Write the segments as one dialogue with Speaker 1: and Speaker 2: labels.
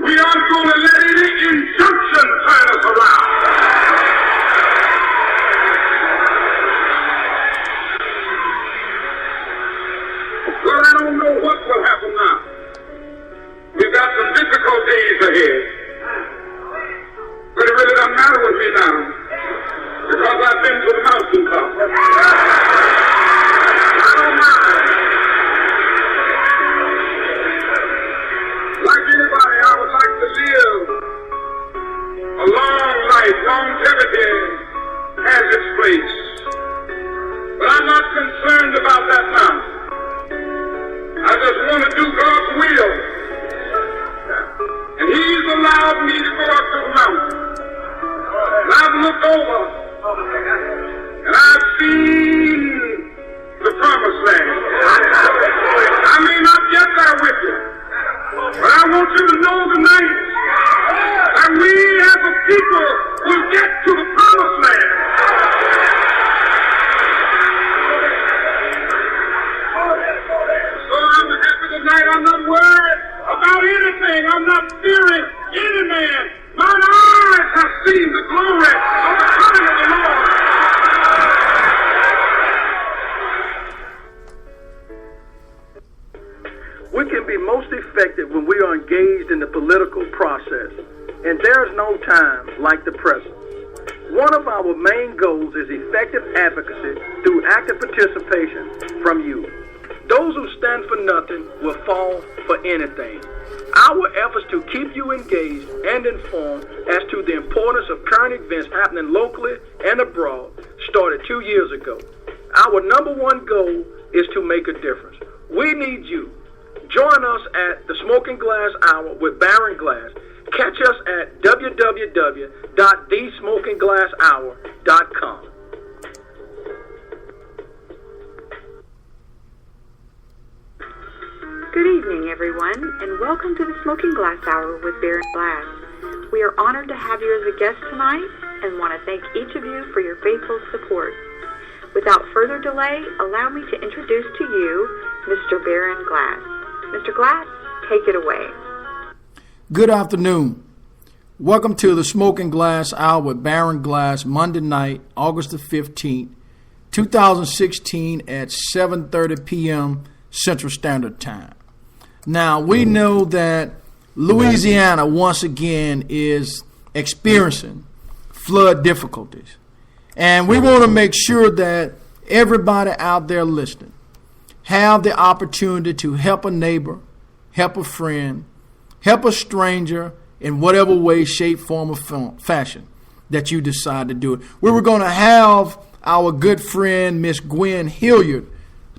Speaker 1: We aren't going to let any injunction turn us around. Well, I don't know what will happen now. We've got some difficult days ahead. But it really doesn't matter with me now, because I've been to the mountaintop. I don't mind. Like anybody, I would like to live a long life. Longevity has its place. But I'm not concerned about that now. I just want to do God's will. And He's allowed me to go up to the mountain. And I've looked over, and I've seen the promised land. I may not get there with you, but I want you to know tonight that we as a people will get to the promised land. So I'm happy tonight. I'm not worried about anything. I'm not fearing any man. Mine eyes have seen the glory of the coming of the Lord.
Speaker 2: We can be most effective when we are engaged in the political process, and there's no time like the present. One of our main goals is effective advocacy through active participation from you. Those who stand for nothing will fall for anything. Our efforts to keep you engaged and informed as to the importance of current events happening locally and abroad started 2 years ago. Our number one goal is to make a difference. We need you. Join us at the Smoking Glass Hour with Baron Glass. Catch us at www.thesmokingglasshour.com.
Speaker 3: Good evening, everyone, and welcome to the Smoking Glass Hour with Baron Glass. We are honored to have you as a guest tonight and want to thank each of you for your faithful support. Without further delay, allow me to introduce to you Mr. Baron Glass. Mr. Glass, take it away.
Speaker 4: Good afternoon. Welcome to the Smoking Glass Hour with Baron Glass, Monday night, August the 15th, 2016 at 7:30 p.m. Central Standard Time. Now, we know that Louisiana, once again, is experiencing flood difficulties. And we want to make sure that everybody out there listening have the opportunity to help a neighbor, help a friend, help a stranger in whatever way, shape, form, or fashion that you decide to do it. We were going to have our good friend, Miss Gwen Hilliard,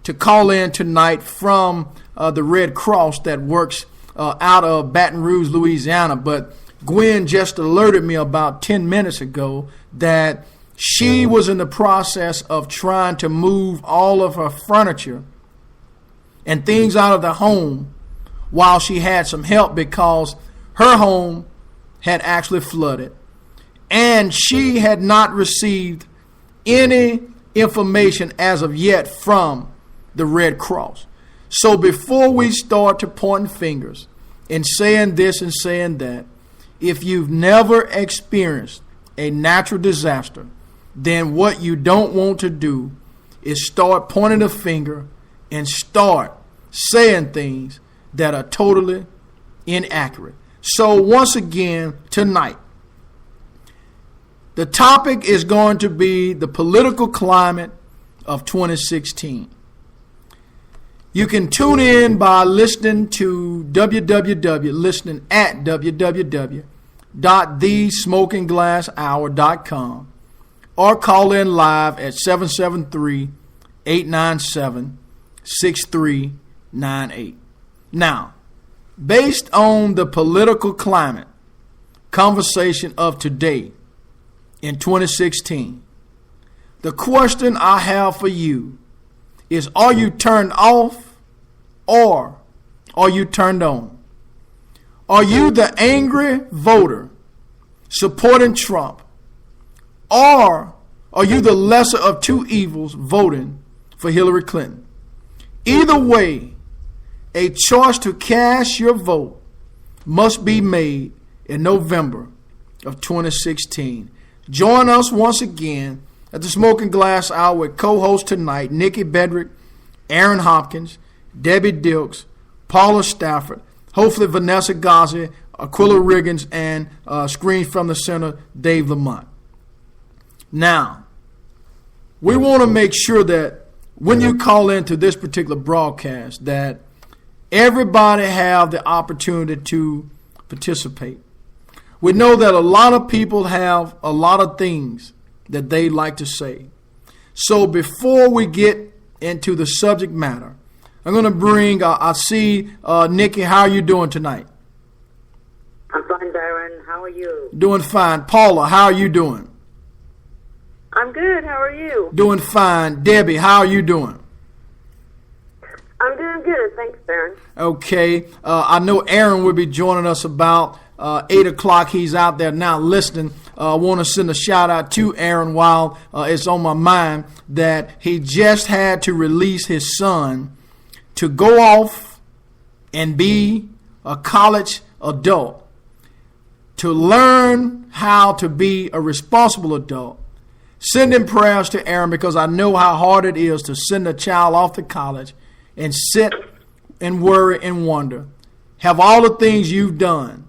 Speaker 4: to call in tonight from the Red Cross that works out of Baton Rouge, Louisiana. But Gwen just alerted me about 10 minutes ago that she was in the process of trying to move all of her furniture and things out of the home while she had some help because her home had actually flooded. And she had not received any information as of yet from the Red Cross. So before we start to point fingers and saying this and saying that, if you've never experienced a natural disaster, then what you don't want to do is start pointing a finger and start saying things that are totally inaccurate. So once again, tonight, the topic is going to be the political climate of 2016. You can tune in by listening to www.thesmokingglasshour.com or call in live at 773-897-6398. Now, based on the political climate conversation of today in 2016, the question I have for you is, are you turned off or are you turned on? Are you the angry voter supporting Trump, or are you the lesser of two evils voting for Hillary Clinton? Either way, a choice to cast your vote must be made in November of 2016. Join us once again at the Smoking Glass Hour with co-host tonight, Nikki Bedrick, Aaron Hopkins, Debbie Dilks, Paula Stafford, hopefully Vanessa Ghazi, Aquila Riggins, and Screens from the Center, Dave Lamont. Now, we want to make sure that when you call into this particular broadcast that everybody have the opportunity to participate. We know that a lot of people have a lot of things that they like to say. So before we get into the subject matter, I'm going to bring, I see Nikki, how are you doing tonight?
Speaker 5: I'm fine, Baron. How are you?
Speaker 4: Doing fine. Paula, how are you doing?
Speaker 3: I'm good. How are you?
Speaker 4: Doing fine. Debbie, how are you doing?
Speaker 5: I'm doing good. Thanks, Baron.
Speaker 4: Okay. I know Aaron will be joining us about 8 o'clock. He's out there now listening. I want to send a shout out to Aaron while it's on my mind that he just had to release his son to go off and be a college adult, to learn how to be a responsible adult. Sending prayers to Aaron because I know how hard it is to send a child off to college and sit and worry and wonder. Have all the things you've done,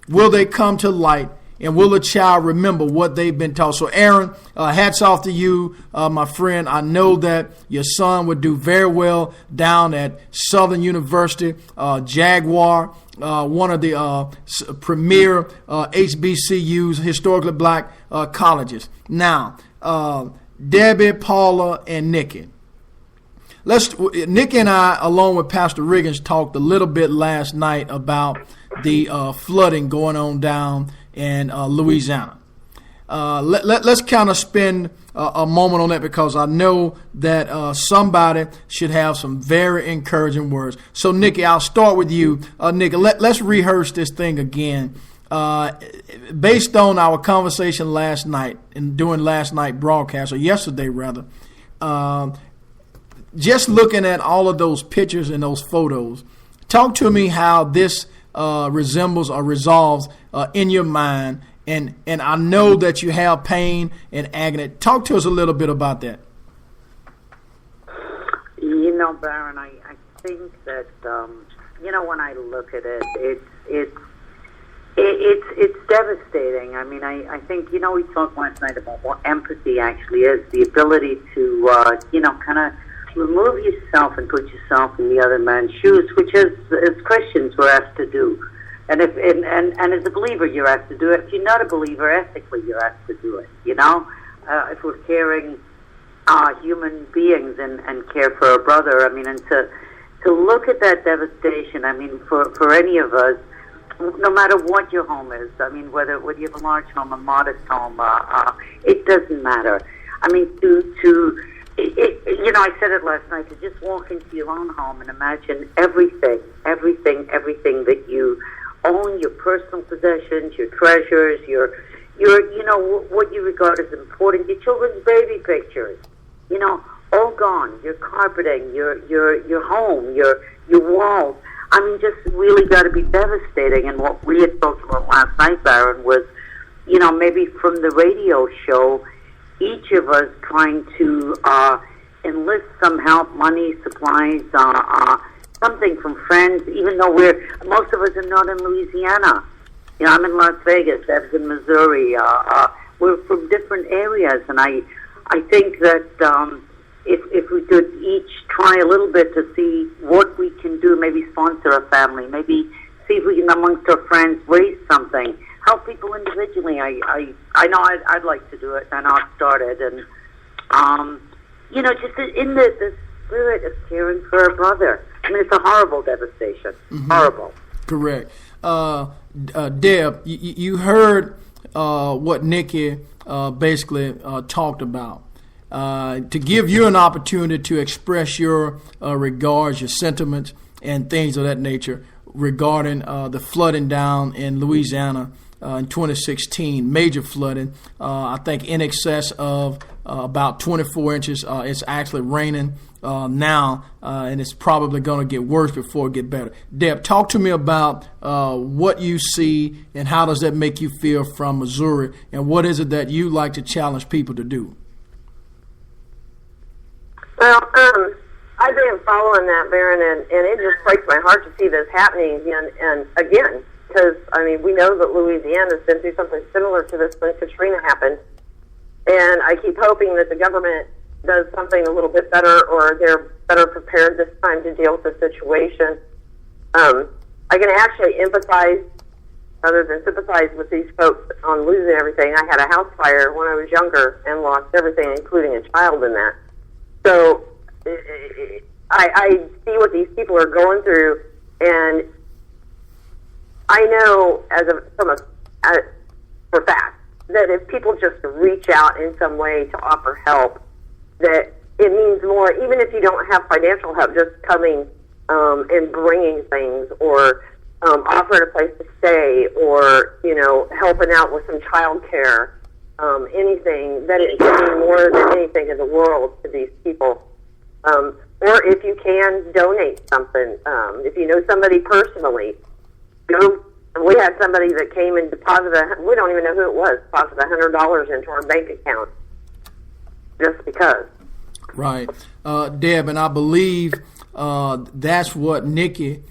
Speaker 4: will they come to light, and will the child remember what they've been taught? So Aaron, hats off to you, my friend. I know that your son would do very well down at Southern University, Jaguar, one of the premier HBCUs, historically black colleges. Now, Debbie, Paula, and Nikki. Nikki and I, along with Pastor Riggins, talked a little bit last night about the flooding going on down in Louisiana. Let's kind of spend a moment on that because I know that somebody should have some very encouraging words. So, Nikki, I'll start with you. Nikki, let's rehearse this thing again. Based on our conversation last night and during last night broadcast, or yesterday rather, just looking at all of those pictures and those photos, talk to me how this resembles or resolves in your mind. And I know that you have pain and agony. Talk to us a little bit about that.
Speaker 5: You know, Baron, I think that, when I look at it, it's devastating. I mean, I think, we talked last night about what empathy actually is, the ability to, kind of remove yourself and put yourself in the other man's shoes, which is, as Christians, we're asked to do. And and as a believer, you're asked to do it. If you're not a believer, ethically, you're asked to do it, if we're caring human beings and care for a brother, I mean, and to look at that devastation, I mean, for any of us, no matter what your home is, I mean, whether you have a large home, a modest home, it doesn't matter. I mean, I said it last night, to just walk into your own home and imagine everything that you own, your personal possessions, your treasures, your what you regard as important, your children's baby pictures, all gone. Your carpeting, your home, your walls. I mean, just really got to be devastating. And what we had talked about last night, Baron, was, maybe from the radio show, each of us trying to enlist some help, money, supplies, something from friends, even though most of us are not in Louisiana. I'm in Las Vegas, Deb's in Missouri. We're from different areas, and I think that if we could each try a little bit to see what we can do, maybe sponsor a family, maybe see if we can, amongst our friends, raise something, help people individually. I know I'd like to do it, and I've started, and just in the spirit of caring for a brother. I mean, it's a horrible devastation. Mm-hmm. Horrible.
Speaker 4: Correct. Deb, you heard what Nikki basically talked about. To give you an opportunity to express your regards, your sentiments, and things of that nature regarding the flooding down in Louisiana in 2016, major flooding. I think in excess of about 24 inches. It's actually raining now, and it's probably going to get worse before it get better. Deb, talk to me about what you see and how does that make you feel from Missouri, and what is it that you like to challenge people to do?
Speaker 6: Well, I've been following that, Baron, and it just breaks my heart to see this happening and again, because, I mean, we know that Louisiana has been through something similar to this when Katrina happened, and I keep hoping that the government does something a little bit better, or they're better prepared this time to deal with the situation. I can actually empathize, other than sympathize, with these folks on losing everything. I had a house fire when I was younger and lost everything, including a child in that. So I see what these people are going through, and I know for a fact that if people just reach out in some way to offer help, that it means more, even if you don't have financial help, just coming and bringing things, or offering a place to stay, or, helping out with some child care, anything, that it can mean more than anything in the world to these people. Or if you can donate something, if you know somebody personally, go. We had somebody that came and deposited, we don't even know who it was, deposited $100 into our bank account just because.
Speaker 4: Right. Deb, and I believe that's what Nikki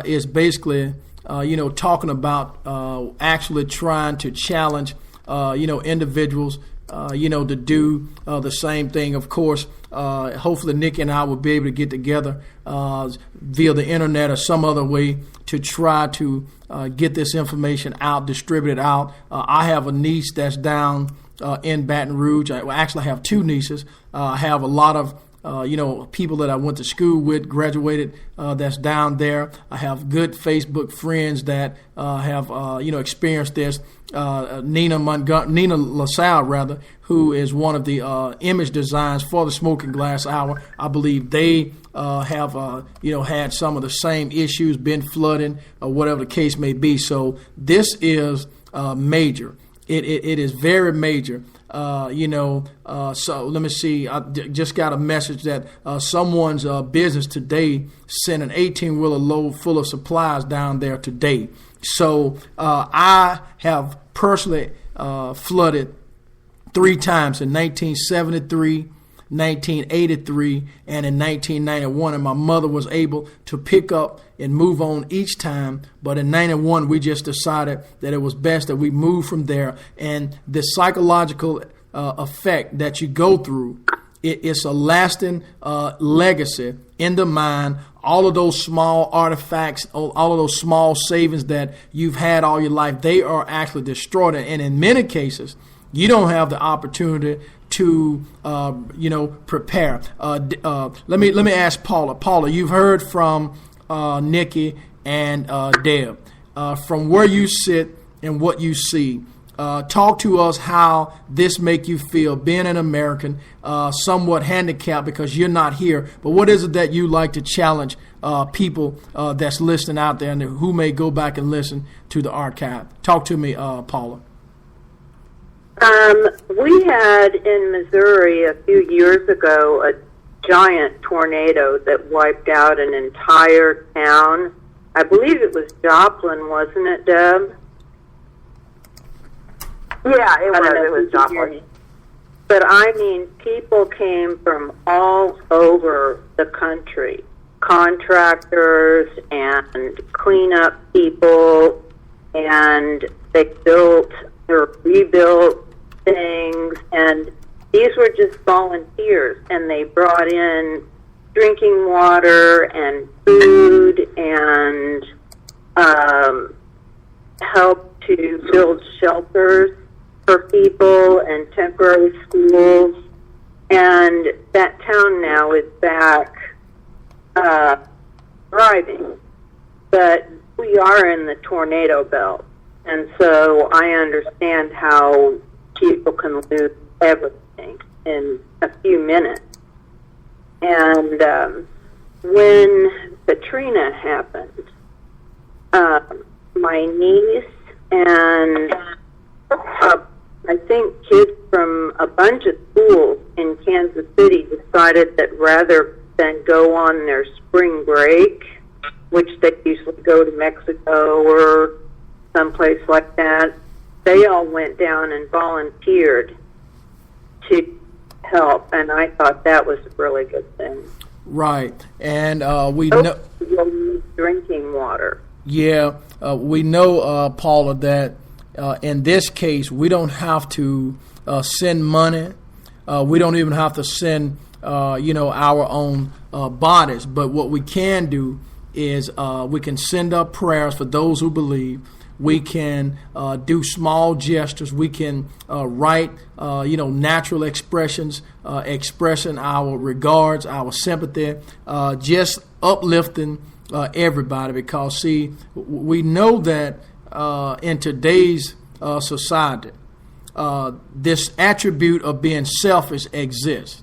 Speaker 4: is basically, talking about, actually trying to challenge, individuals, to do the same thing. Of course, hopefully Nikki and I will be able to get together via the internet or some other way to try to get this information out, distribute it out. I have a niece that's down in Baton Rouge. I actually have two nieces. I have a lot of people that I went to school with, graduated, that's down there. I have good Facebook friends that have experienced this. Nina LaSalle, who is one of the image designs for the Smoking Glass Hour. I believe they have had some of the same issues, been flooding, or whatever the case may be. So this is major. It is very major. So let me see. I just got a message that someone's business today sent an 18-wheeler load full of supplies down there today. So I have personally flooded 3 times, in 1973, 1983, and in 1991, and my mother was able to pick up and move on each time. But in 91, we just decided that it was best that we move from there. And the psychological effect that you go through, it's a lasting legacy in the mind. All of those small artifacts, all of those small savings that you've had all your life, they are actually destroyed. And in many cases, you don't have the opportunity to prepare. Let me ask Paula. Paula, you've heard from Nikki and Deb. From where you sit and what you see, talk to us how this make you feel, being an American, somewhat handicapped because you're not here. But what is it that you like to challenge people that's listening out there and who may go back and listen to the archive? Talk to me, Paula.
Speaker 7: We had in Missouri a few years ago a giant tornado that wiped out an entire town. I believe it was Joplin, wasn't it, Deb?
Speaker 6: Yeah, it was Joplin.
Speaker 7: But I mean, people came from all over the country, contractors and cleanup people, and they built or rebuilt things, and these were just volunteers, and they brought in drinking water and food and helped to build shelters for people and temporary schools. And that town now is back thriving. But we are in the tornado belt. And so I understand how people can lose everything in a few minutes. And when Katrina happened, my niece and I think kids from a bunch of schools in Kansas City decided that rather then go on their spring break, which they usually go to Mexico or someplace like that. They all went down and volunteered to help, and I thought that was a really good thing.
Speaker 4: Right, and we know
Speaker 7: drinking water.
Speaker 4: Yeah, we know, Paula, that in this case we don't have to send money. We don't even have to send our own bodies. But what we can do is we can send up prayers for those who believe. We can do small gestures. We can write, natural expressions, expressing our regards, our sympathy, just uplifting everybody. Because, see, we know that in today's society, this attribute of being selfish exists.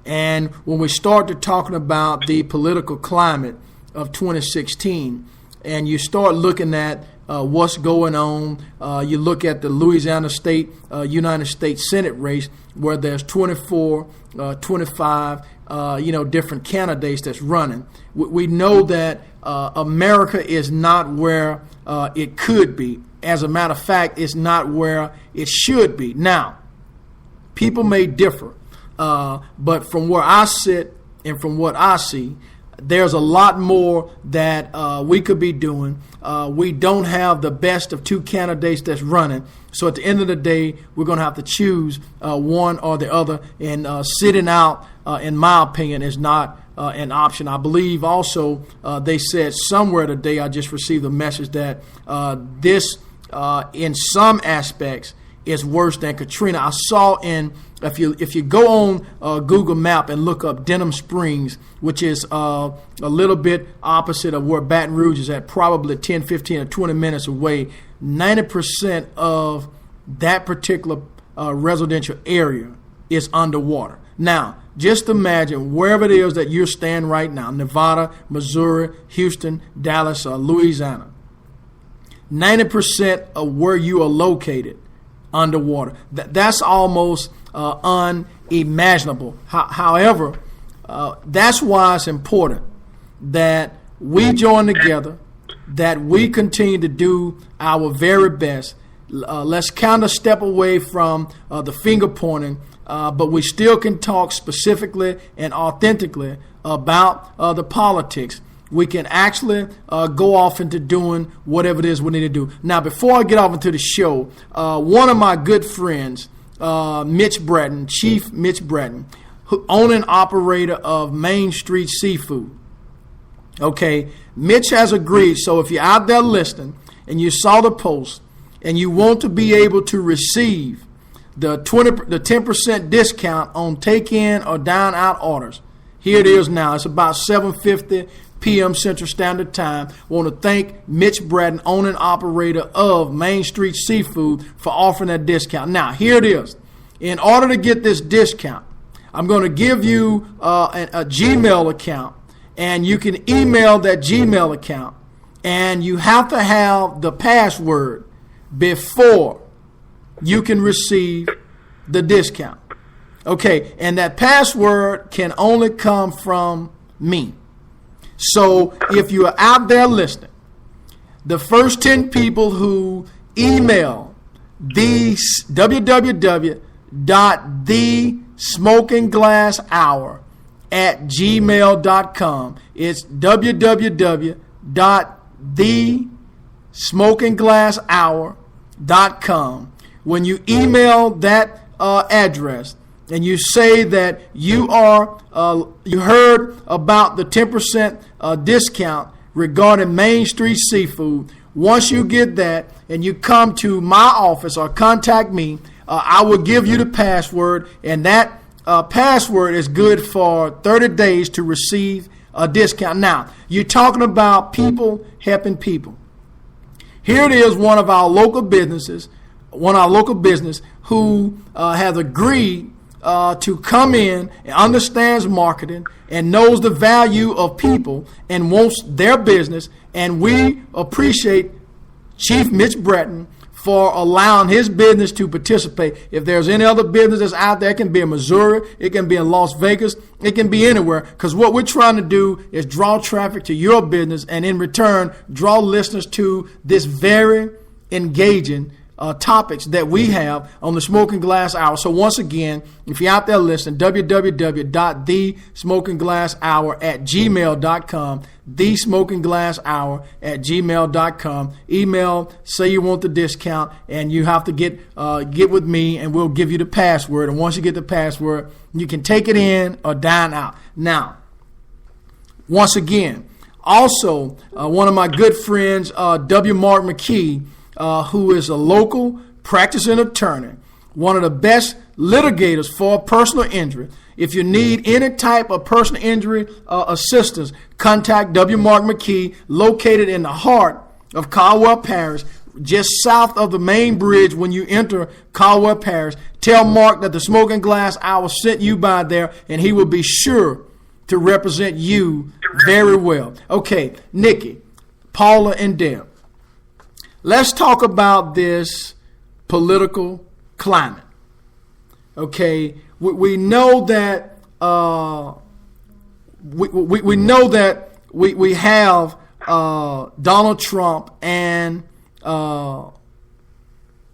Speaker 4: And when we started talking about the political climate of 2016, and you start looking at what's going on, you look at the Louisiana State, United States Senate race, where there's 24, 25, different candidates that's running. We know that America is not where it could be. As a matter of fact, it's not where it should be. Now, people may differ, but from where I sit and from what I see, there's a lot more that we could be doing. We don't have the best of two candidates that's running. So at the end of the day, we're going to have to choose one or the other. And sitting out, in my opinion, is not an option. I believe also they said somewhere today, I just received a message that this, in some aspects, is worse than Katrina. I saw if you go on Google Map and look up Denham Springs, which is a little bit opposite of where Baton Rouge is at, probably 10, 15, or 20 minutes away, 90% of that particular residential area is underwater. Now, just imagine wherever it is that you're staying right now, Nevada, Missouri, Houston, Dallas, or Louisiana, 90% of where you are located underwater. That's almost unimaginable. However, that's why it's important that we join together, that we continue to do our very best. Let's kind of step away from the finger pointing, but we still can talk specifically and authentically about the politics. We can actually go off into doing whatever it is we need to do. Now, before I get off into the show, one of my good friends, Mitch Breton, Chief Mitch Breton, owner and operator of Main Street Seafood. Okay, Mitch has agreed. So if you're out there listening and you saw the post and you want to be able to receive the 10% discount on take-in or dine-out orders, here it is now. It's about 7:50 p.m. Central Standard Time. I want to thank Mitch Breton, owner and operator of Main Street Seafood, for offering that discount. Now, here it is. In order to get this discount, I'm going to give you a Gmail account, and you can email that Gmail account, and you have to have the password before you can receive the discount. Okay, and that password can only come from me. So if you are out there listening, the first 10 people who email the www.thesmokingglasshour@gmail.com, it's www.thesmokingglasshour.com. When you email that address, and you say that you heard about the 10% discount regarding Main Street Seafood, once you get that and you come to my office or contact me, I will give you the password, and that password is good for 30 days to receive a discount. Now, you're talking about people helping people. Here it is, one of our local business who has agreed to come in and understands marketing and knows the value of people and wants their business. And we appreciate Chief Mitch Breton for allowing his business to participate. If there's any other business that's out there, it can be in Missouri, it can be in Las Vegas, it can be anywhere. Because what we're trying to do is draw traffic to your business and in return, draw listeners to this very engaging topics that we have on the Smoking Glass Hour. So once again, if you're out there listening, www.thesmokingglasshour@gmail.com, thesmokingglasshour@gmail.com. Email, say you want the discount, and you have to get with me, and we'll give you the password. And once you get the password, you can take it in or dine out. Now, once again, also one of my good friends, W. Mark McKee, who is a local practicing attorney, one of the best litigators for personal injury. If you need any type of personal injury assistance, contact W. Mark McKee, located in the heart of Caldwell Parish, just south of the main bridge when you enter Caldwell Parish. Tell Mark that the Smoking Glass Hour sent you by there, and he will be sure to represent you very well. Okay, Nikki, Paula, and Deb. Let's talk about this political climate. Okay, we know that we know that we have Donald Trump and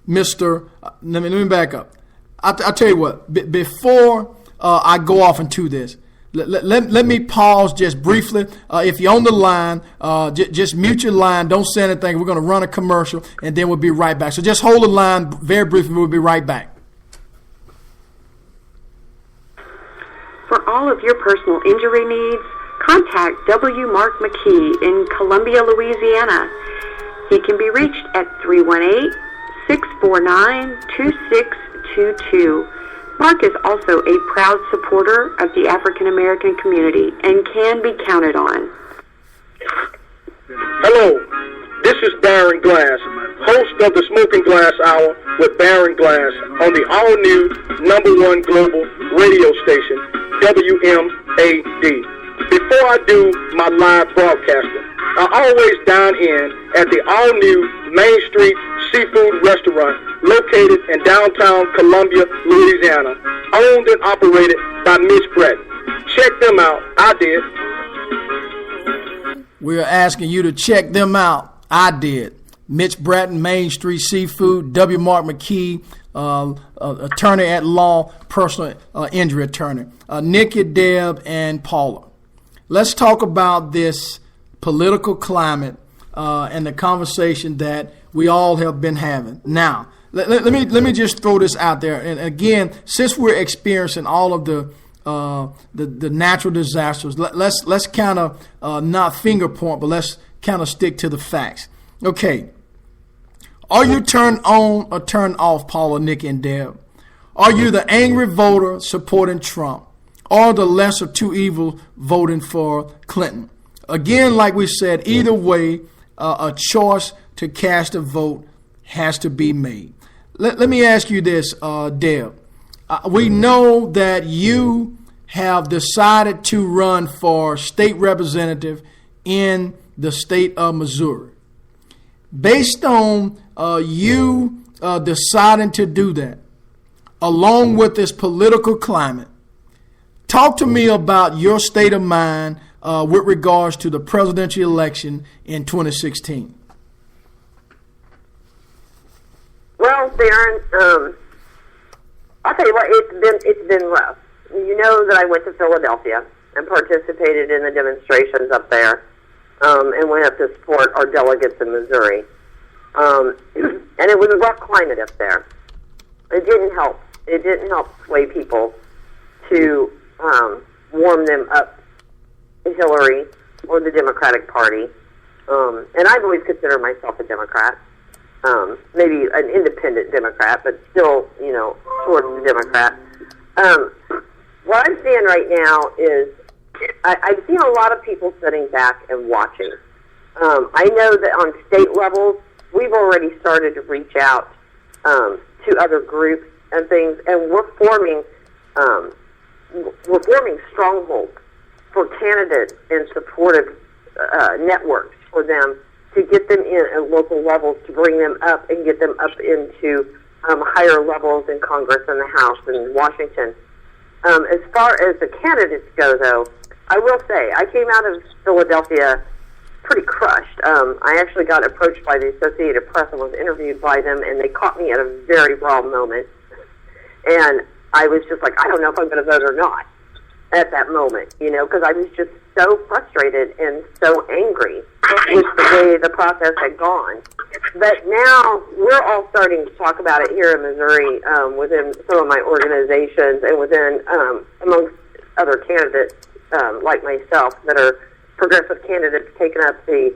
Speaker 4: Mr. Let me back up. I'll tell you what. Before I go off into this, let me pause just briefly. If you're on the line, just mute your line. Don't say anything. We're going to run a commercial, and then we'll be right back. So just hold the line very briefly. We'll be right back.
Speaker 3: For all of your personal injury needs, contact W. Mark McKee in Columbia, Louisiana. He can be reached at 318-649-2622. Mark is also a proud supporter of the African American community and can be counted on.
Speaker 2: Hello, this is Baron Glass, host of the Smoking Glass Hour with Baron Glass on the all-new #1 global radio station, WMAD. Before I do my live broadcasting, I always dine in at the all-new Main Street Seafood Restaurant located in downtown Columbia, Louisiana, owned and operated by Mitch Brett. Check them out. I did.
Speaker 4: We're asking you to check them out. I did. Mitch Bratton, Main Street Seafood, W. Mark McKee, attorney at law, personal injury attorney. Nikki, Deb, and Paula. Let's talk about this political climate and the conversation that we all have been having. Now, let me just throw this out there. And again, since we're experiencing all of the natural disasters, let's kind of not finger point, but let's kind of stick to the facts. Okay, are you turned on or turned off, Paula, Nikki, and Deb? Are you the angry voter supporting Trump, or the lesser of two evils voting for Clinton? Again, like we said, either way, a choice to cast a vote has to be made. Let me ask you this, Deb. We know that you have decided to run for state representative in the state of Missouri. Based on you deciding to do that, along with this political climate, talk to me about your state of mind with regards to the presidential election in 2016.
Speaker 6: Well, Darren, I'll tell you what, it's been rough. You know that I went to Philadelphia and participated in the demonstrations up there, and went up to support our delegates in Missouri. And it was a rough climate up there. It didn't help. It didn't help sway people to warm them up to Hillary or the Democratic Party. And I've always considered myself a Democrat. Maybe an independent Democrat, but still, sort of a Democrat. What I'm seeing right now is I've seen a lot of people sitting back and watching. I know that on state levels, we've already started to reach out to other groups and things, and we're forming strongholds for candidates and supportive networks for them to get them in at local levels, to bring them up and get them up into higher levels in Congress and the House and Washington. As far as the candidates go, though, I will say I came out of Philadelphia pretty crushed. I actually got approached by the Associated Press and was interviewed by them, and they caught me at a very raw moment. And I was just like, I don't know if I'm going to vote or not at that moment, because I was just so frustrated and so angry with the way the process had gone. But now we're all starting to talk about it here in Missouri within some of my organizations and within amongst other candidates like myself that are progressive candidates taking up the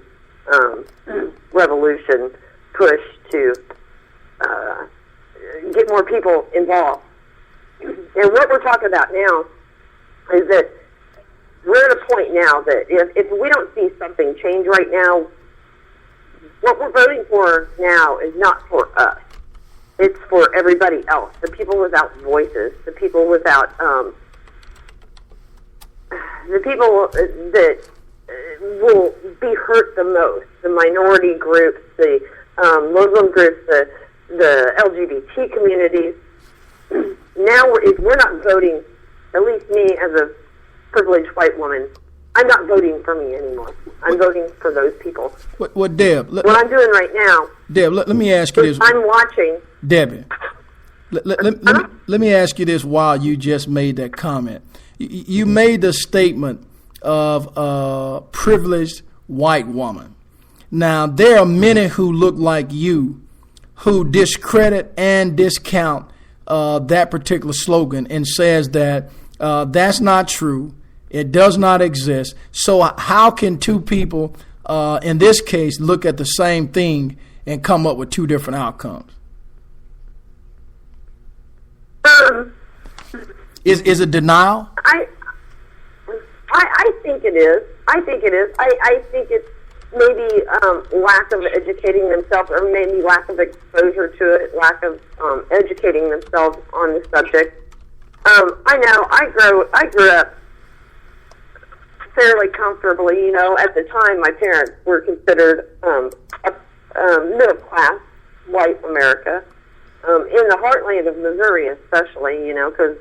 Speaker 6: revolution push to get more people involved. And what we're talking about now is that we're at a point now that if we don't see something change right now, what we're voting for now is not for us. It's for everybody else, the people without voices, the people without, the people that will be hurt the most, the minority groups, the Muslim groups, the LGBT communities. Now, if we're not voting, at least me as a privileged white woman, I'm not voting for me anymore. I'm voting for those people.
Speaker 4: What Deb?
Speaker 6: What I'm doing right now,
Speaker 4: Deb, let me ask you this.
Speaker 6: I'm watching.
Speaker 4: Debbie, let me ask you this while you just made that comment. You made the statement of a privileged white woman. Now, there are many who look like you who discredit and discount that particular slogan and says that that's not true. It does not exist. So how can two people, in this case, look at the same thing and come up with two different outcomes? Is it denial?
Speaker 6: I think it is. I think it's maybe lack of educating themselves, or maybe lack of exposure to it, lack of educating themselves on the subject. I know. I grew up fairly comfortably. At the time, my parents were considered middle class white America. In the heartland of Missouri, especially, because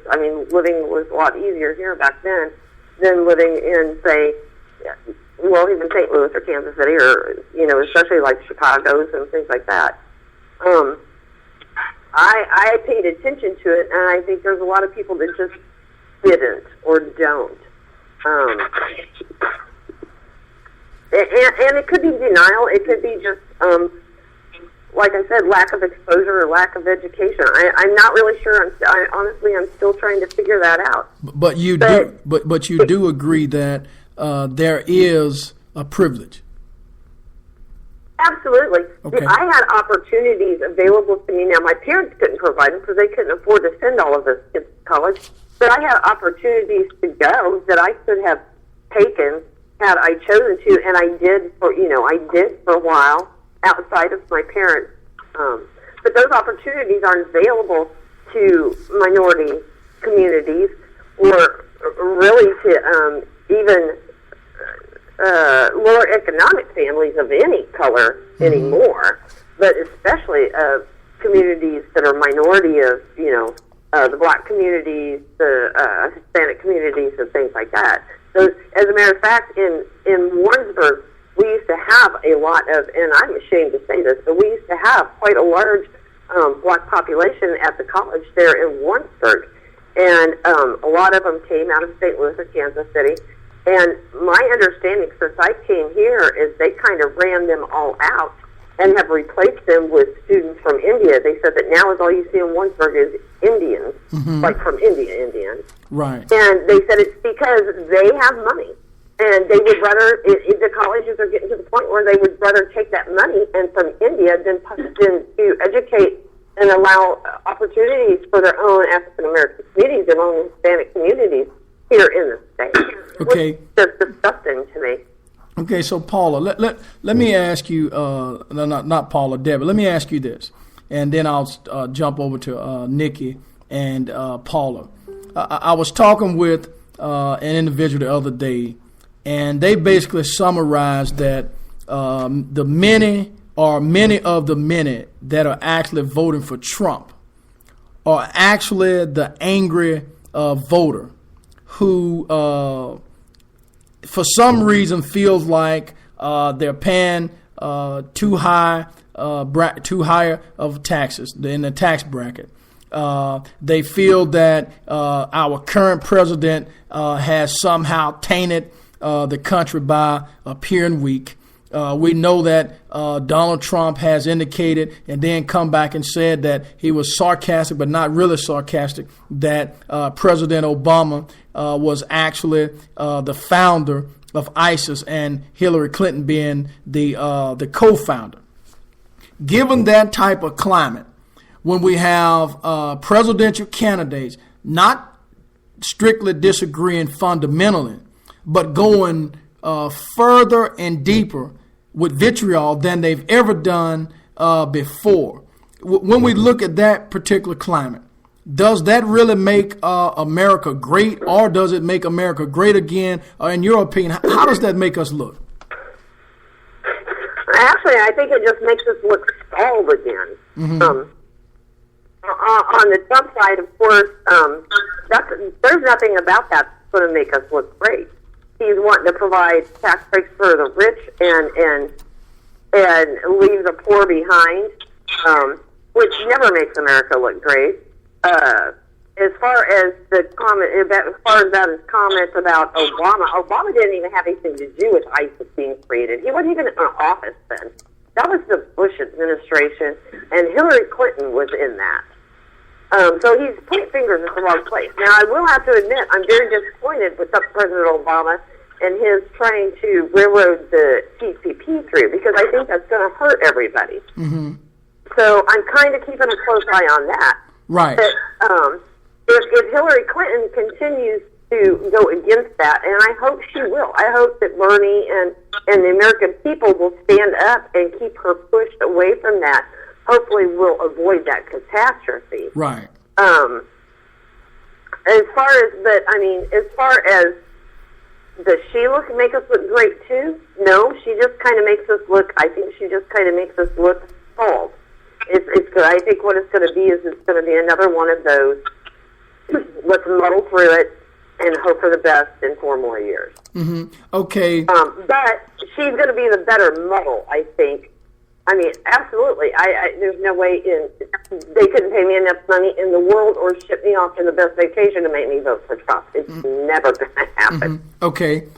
Speaker 6: living was a lot easier here back then than living in, say, even St. Louis or Kansas City, or especially like Chicago's and things like that. I paid attention to it, and I think there's a lot of people that just didn't or don't. And it could be denial. It could be just, like I said, lack of exposure or lack of education. I'm not really sure. Honestly, I'm still trying to figure that out. But you
Speaker 4: do agree that there is a privilege.
Speaker 6: Absolutely.
Speaker 4: Okay.
Speaker 6: I had opportunities available to me. Now, my parents couldn't provide them because they couldn't afford to send all of us kids to college. But I had opportunities to go that I could have taken had I chosen to, and I did for a while outside of my parents. But those opportunities aren't available to minority communities or really to even lower economic families of any color anymore, but especially communities that are minority of, the black communities, the Hispanic communities, and things like that. So, as a matter of fact, in Warrensburg, we used to have a lot of, and I'm ashamed to say this, but we used to have quite a large black population at the college there in Warrensburg. And a lot of them came out of St. Louis or Kansas City. And my understanding since I came here is they kind of ran them all out and have replaced them with students from India. They said that now is all you see in Warrensburg is Indians, like from India Indians.
Speaker 4: Right.
Speaker 6: And they said it's because they have money. And they would rather, the colleges are getting to the point where they would rather take that money and from India than to educate and allow opportunities for their own African American communities, their own Hispanic communities here in the state.
Speaker 4: Okay.
Speaker 6: It's just disgusting to me.
Speaker 4: Okay, so Paula, let me ask you, not Paula, Debbie, let me ask you this, and then I'll jump over to Nikki and Paula. I was talking with an individual the other day, and they basically summarized that the many of the many that are actually voting for Trump are actually the angry voter who, for some reason, feels like they're paying too high of taxes in the tax bracket. They feel that our current president has somehow tainted the country by appearing weak. We know that Donald Trump has indicated and then come back and said that he was sarcastic, but not really sarcastic, that President Obama was actually the founder of ISIS and Hillary Clinton being the co-founder. Given that type of climate, when we have presidential candidates not strictly disagreeing fundamentally, but going further and deeper with vitriol than they've ever done before. When we look at that particular climate, does that really make America great, or does it make America great again? In your opinion, how does that make us look?
Speaker 6: Actually, I think it just makes us look stalled again.
Speaker 4: Mm-hmm.
Speaker 6: On the Trump side, of course, there's nothing about that that's going to make us look great. He's wanting to provide tax breaks for the rich and leave the poor behind, which never makes America look great. As far as his comments about Obama didn't even have anything to do with ISIS being created. He wasn't even in office then. That was the Bush administration, and Hillary Clinton was in that. So he's pointing fingers at the wrong place. Now, I will have to admit, I'm very disappointed with President Obama and his trying to railroad the TCP through, because I think that's going to hurt everybody.
Speaker 4: Mm-hmm.
Speaker 6: So I'm kind of keeping a close eye on that.
Speaker 4: Right.
Speaker 6: But, if Hillary Clinton continues to go against that, and I hope she will, I hope that Bernie and the American people will stand up and keep her pushed away from that. Hopefully we'll avoid that catastrophe.
Speaker 4: Right.
Speaker 6: As far as does she make us look great too? No, she just kind of makes us look, I think she just kind of makes us look stalled. It's good. I think what it's going to be is it's going to be another one of those, let's muddle through it and hope for the best in 4 more years.
Speaker 4: Mm-hmm. Okay.
Speaker 6: But she's going to be the better muddle, I think. I mean, absolutely. There's no way they couldn't pay me enough money in the world or ship me off to the best vacation to make me vote for Trump. It's never going to happen.
Speaker 4: Mm-hmm. Okay.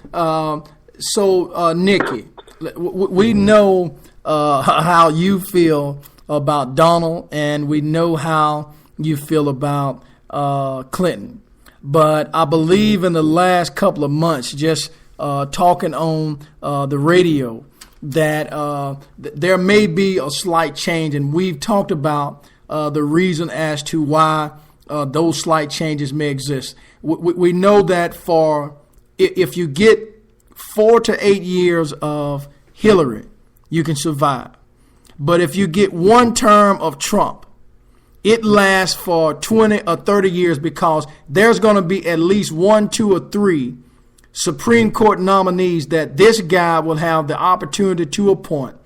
Speaker 4: So, Nikki, we know how you feel about Donald, and we know how you feel about Clinton. But I believe in the last couple of months, just talking on the radio, that there may be a slight change, and we've talked about the reason as to why those slight changes may exist. We know that if you get 4 to 8 years of Hillary, you can survive. But if you get 1 term of Trump, it lasts for 20 or 30 years, because there's going to be at least 1, 2, or 3 Supreme Court nominees that this guy will have the opportunity to appoint.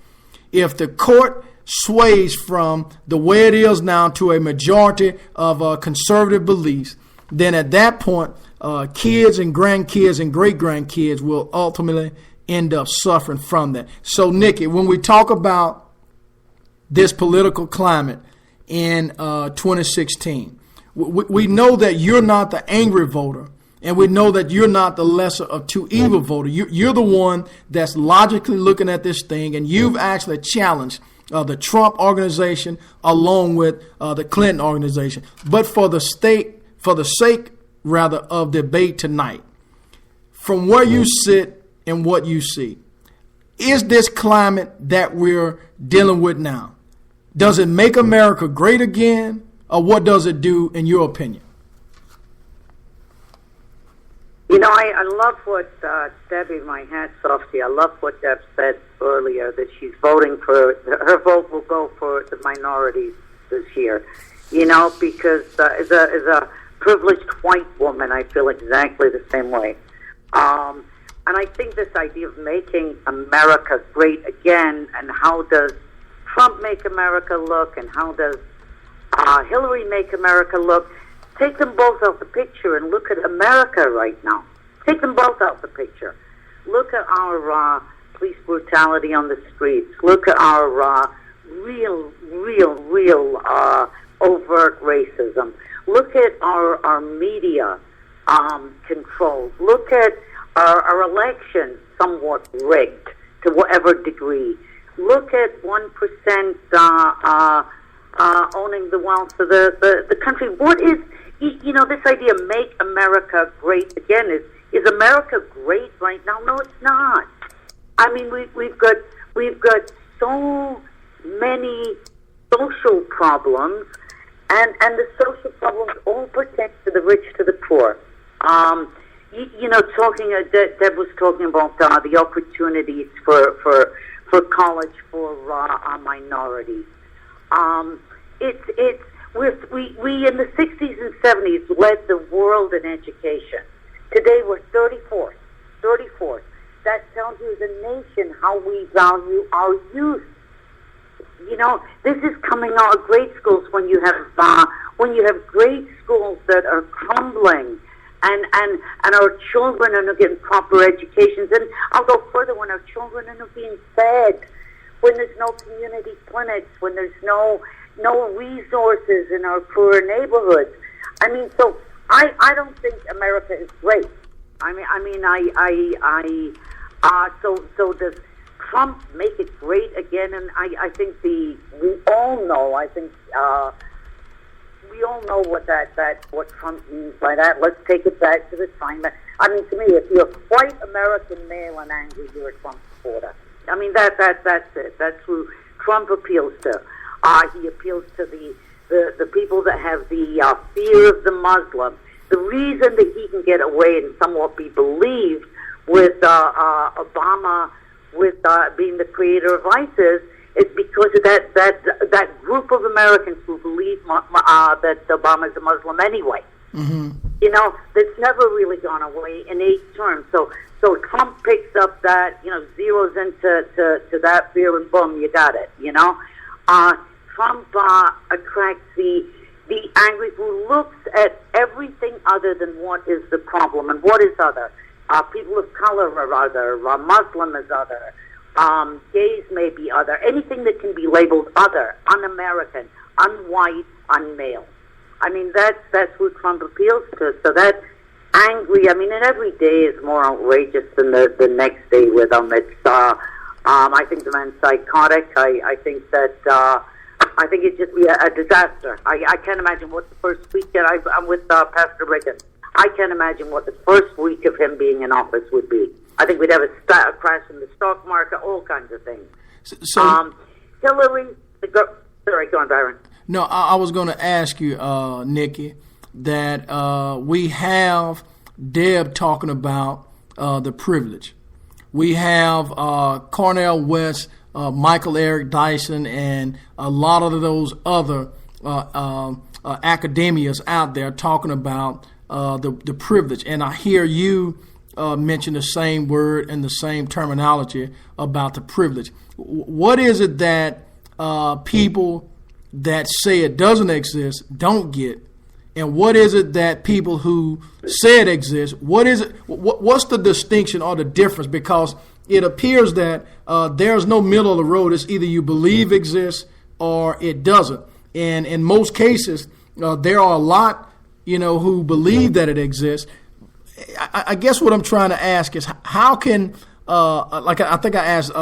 Speaker 4: If the court sways from the way it is now to a majority of conservative beliefs, then at that point, kids and grandkids and great-grandkids will ultimately end up suffering from that. So, Nikki, when we talk about this political climate in 2016, we know that you're not the angry voter, and we know that you're not the lesser of two evil voter. You're the one that's logically looking at this thing, and you've actually challenged the Trump organization along with the Clinton organization. But for the sake of debate tonight, from where you sit and what you see, is this climate that we're dealing with now, does it make America great again, or what does it do in your opinion?
Speaker 7: You know, I love what Debbie, my hat's off to you. I love what Deb said earlier, that she's voting for, her vote will go for the minorities this year. You know, because as a privileged white woman, I feel exactly the same way.
Speaker 5: And I think this idea of making America great again, and how does Trump make America look, and how does Hillary make America look, take them both out the picture and look at America right now. Take them both out the picture. Look at our police brutality on the streets. Look at our real overt racism. Look at our media controls. Look at our elections somewhat rigged to whatever degree. Look at 1% owning the wealth of the country. What is, this idea of make America great again, is America great right now? No, it's not. I mean, we've got so many social problems, and the social problems all pertain to the rich, to the poor. Deb was talking about the opportunities for college for minorities. We in the 60s and 70s led the world in education. Today we're 34th. That tells you as a nation how we value our youth. This is coming out of grade schools when you have grade schools that are crumbling, and our children are not getting proper educations. And I'll go further, when our children are not being fed, when there's no community clinics, when there's no resources in our poor neighborhoods. I mean, so I don't think America is great. So does Trump make it great again? And I think we all know what Trump means by that. Let's take it back to the time. I mean, to me, if you're a white American male and angry, you're a Trump supporter. I mean, that's it. That's who Trump appeals to. He appeals to the people that have the fear of the Muslim. The reason that he can get away and somewhat be believed with Obama, with being the creator of ISIS, is because of that group of Americans who believe that Obama is a Muslim anyway.
Speaker 4: Mm-hmm.
Speaker 5: That's never really gone away in 8 terms. So Trump picks up that, zeroes into to that fear, and boom, you got it. Trump attracts the angry who looks at everything other than what is the problem. And what is other? People of color are other. Muslim is other. Gays may be other. Anything that can be labeled other, un-American, un-white, un-male. I mean, that's who Trump appeals to. So that angry, and every day is more outrageous than the next day with him. It's, I think the man's psychotic. I think it'd just be a disaster. I can't imagine what the first week that I'm with Pastor Reagan. I can't imagine what the first week of him being in office would be. I think we'd have a crash in the stock market, all kinds of things.
Speaker 4: So
Speaker 5: Hillary, sorry, go on, Byron.
Speaker 4: No, I was going to ask you, Nikki, that we have Deb talking about the privilege. We have Cornel West, Michael Eric Dyson, and a lot of those other academias out there talking about the privilege. And I hear you mention the same word and the same terminology about the privilege. What is it that people that say it doesn't exist don't get? And what is it that people who say it exists, what is it? What's the distinction or the difference? Because it appears that there's no middle of the road. It's either you believe exists or it doesn't. And in most cases, there are a lot, who believe that it exists. I guess what I'm trying to ask is how can, like I think I asked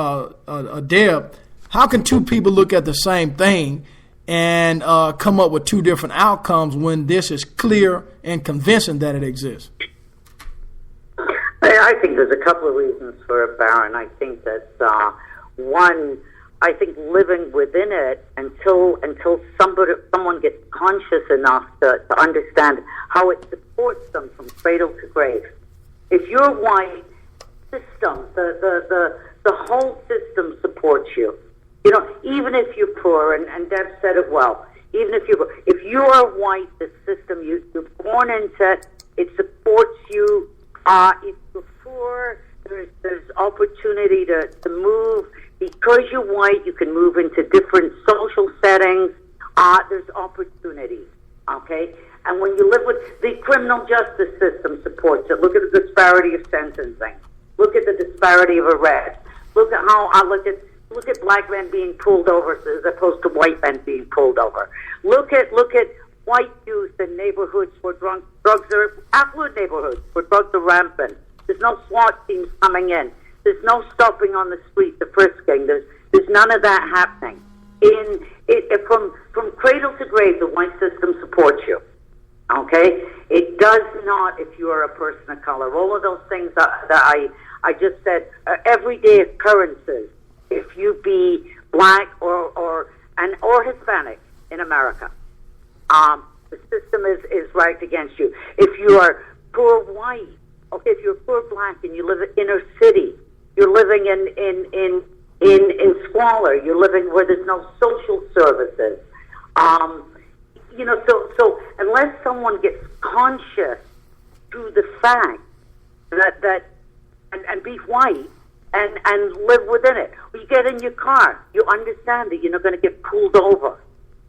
Speaker 4: Deb, how can two people look at the same thing and come up with two different outcomes when this is clear and convincing that it exists?
Speaker 5: I think there's a couple of reasons for it, Baron. I think that one, I think living within it until someone gets conscious enough to understand how it supports them from cradle to grave. If you're white, system, the whole system supports you. Even if you're poor, and Deb said it well, even if you are white, the system you're born into, it supports you. If you're poor, there's opportunity to move. Because you're white, you can move into different social settings. There's opportunity, okay? And when you live with the criminal justice system supports it. Look at the disparity of sentencing. Look at the disparity of arrest. Look at how look at black men being pulled over as opposed to white men being pulled over. Look at white youth in neighborhoods where drugs are affluent neighborhoods where drugs are rampant. There's no SWAT teams coming in. There's no stopping on the street, the frisking. There's none of that happening. From cradle to grave, the white system supports you. Okay, it does not if you are a person of color. All of those things that I just said are everyday occurrences. If you be black or Hispanic in America, the system is right against you. If you are poor white, okay, if you're poor black and you live in inner city, you're living in squalor. You're living where there's no social services. So unless someone gets conscious to the fact that and be white and live within it, when you get in your car, you understand that you're not going to get pulled over.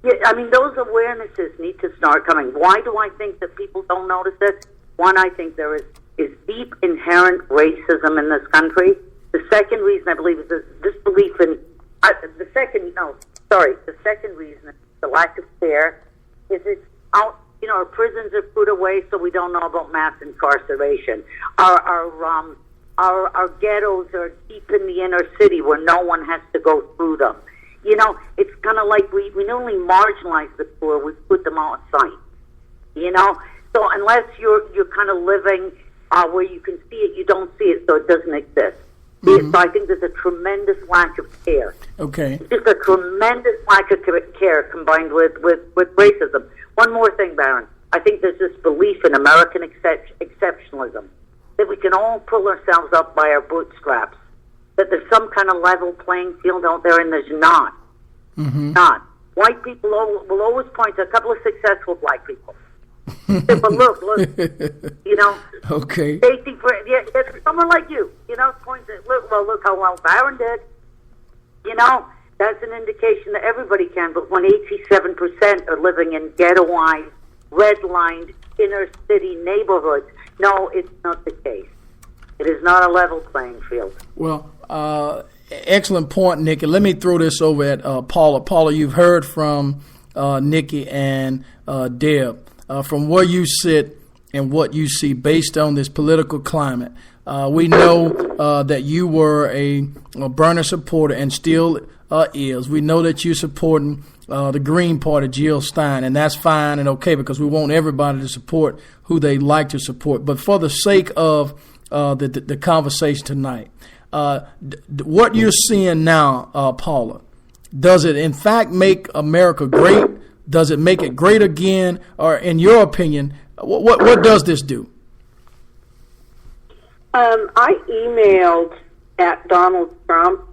Speaker 5: Yeah, I mean, those awarenesses need to start coming. Why do I think that people don't notice it? One, I think there is deep inherent racism in this country. The second reason I believe is this belief in the second reason is the lack of care. Is it's out, our prisons are put away, so we don't know about mass incarceration. Our ghettos are deep in the inner city where no one has to go through them. It's kind of like we not only marginalize the poor, we put them out of sight. So unless you're kind of living where you can see it, you don't see it, so it doesn't exist. Mm-hmm. So I think there's a tremendous lack of care.
Speaker 4: Okay.
Speaker 5: Just a tremendous lack of care combined with racism. One more thing, Baron. I think there's this belief in American exceptionalism, that we can all pull ourselves up by our bootstraps, that there's some kind of level playing field out there, and there's not. Mm-hmm. Not. White people will always point to a couple of successful black people. But look,
Speaker 4: Okay.
Speaker 5: Safety for someone like you, points at look how well Barron did. That's an indication that everybody can. But when 87% are living in ghettoized, red-lined, inner city neighborhoods, no, it's not the case. It is not a level playing field.
Speaker 4: Well, excellent point, Nikki. Let me throw this over at Paula. Paula, you've heard from Nikki and Deb. From where you sit and what you see based on this political climate, we know that you were a Bernie supporter and still is. We know that you're supporting the Green Party, Jill Stein, and that's fine and okay because we want everybody to support who they like to support. But for the sake of the conversation tonight, what you're seeing now, Paula, does it in fact make America great? Does it make it great again? Or in your opinion, what does this do?
Speaker 7: I emailed at Donald Trump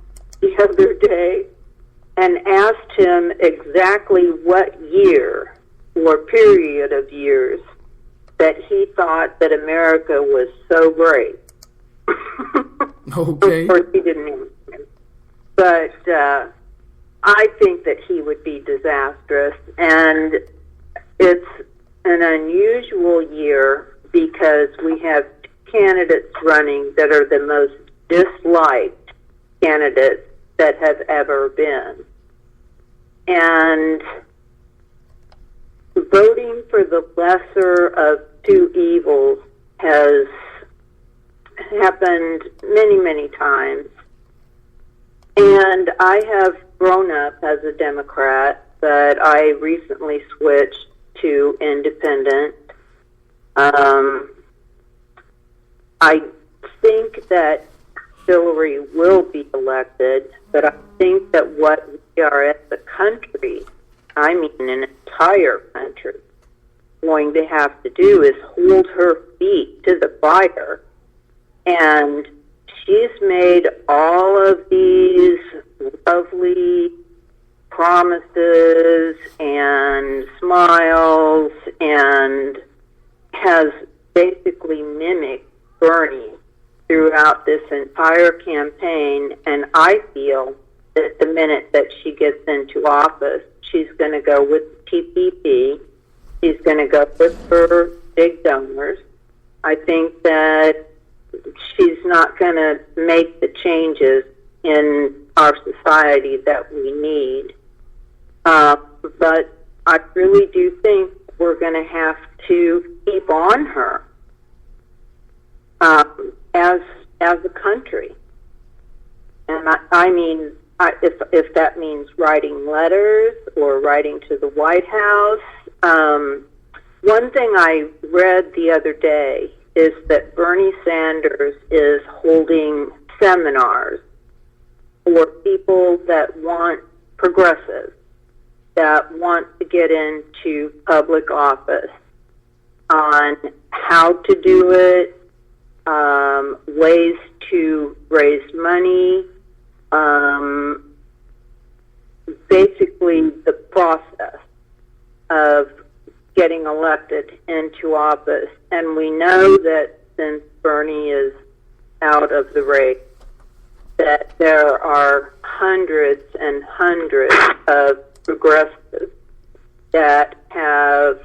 Speaker 7: the other day and asked him exactly what year or period of years that he thought that America was so great.
Speaker 4: Okay.
Speaker 7: Of course, he didn't answer him. But I think that he would be disastrous, and it's an unusual year because we have candidates running that are the most disliked candidates that have ever been. And voting for the lesser of two evils has happened many, many times. And I have grown up as a Democrat, but I recently switched to independent. I think that Hillary will be elected, but I think that what we are as a country, I mean an entire country, going to have to do is hold her feet to the fire. And she's made all of these lovely promises and smiles and has basically mimicked Bernie throughout this entire campaign, and I feel that the minute that she gets into office, she's going to go with TPP. She's going to go with her big donors. I think that she's not going to make the changes in our society that we need. But I really do think we're going to have to keep on her as a country. And I mean, if that means writing letters or writing to the White House. One thing I read the other day is that Bernie Sanders is holding seminars for people that want progressives, that want to get into public office, on how to do it, ways to raise money, basically the process of getting elected into office. And we know that since Bernie is out of the race, that there are hundreds and hundreds of progressives that have,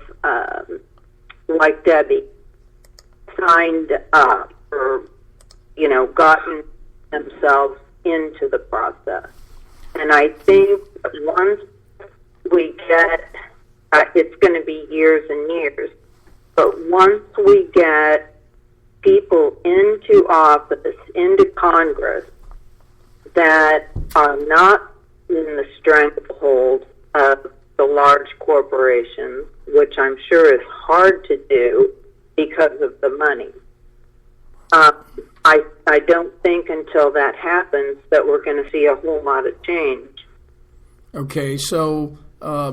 Speaker 7: like Debbie, signed up or, gotten themselves into the process. And I think once we get, it's going to be years and years, but once we get people into office, into Congress, that are not in the stranglehold of the large corporations, which I'm sure is hard to do because of the money. I don't think until that happens that we're going to see a whole lot of change.
Speaker 4: Okay, so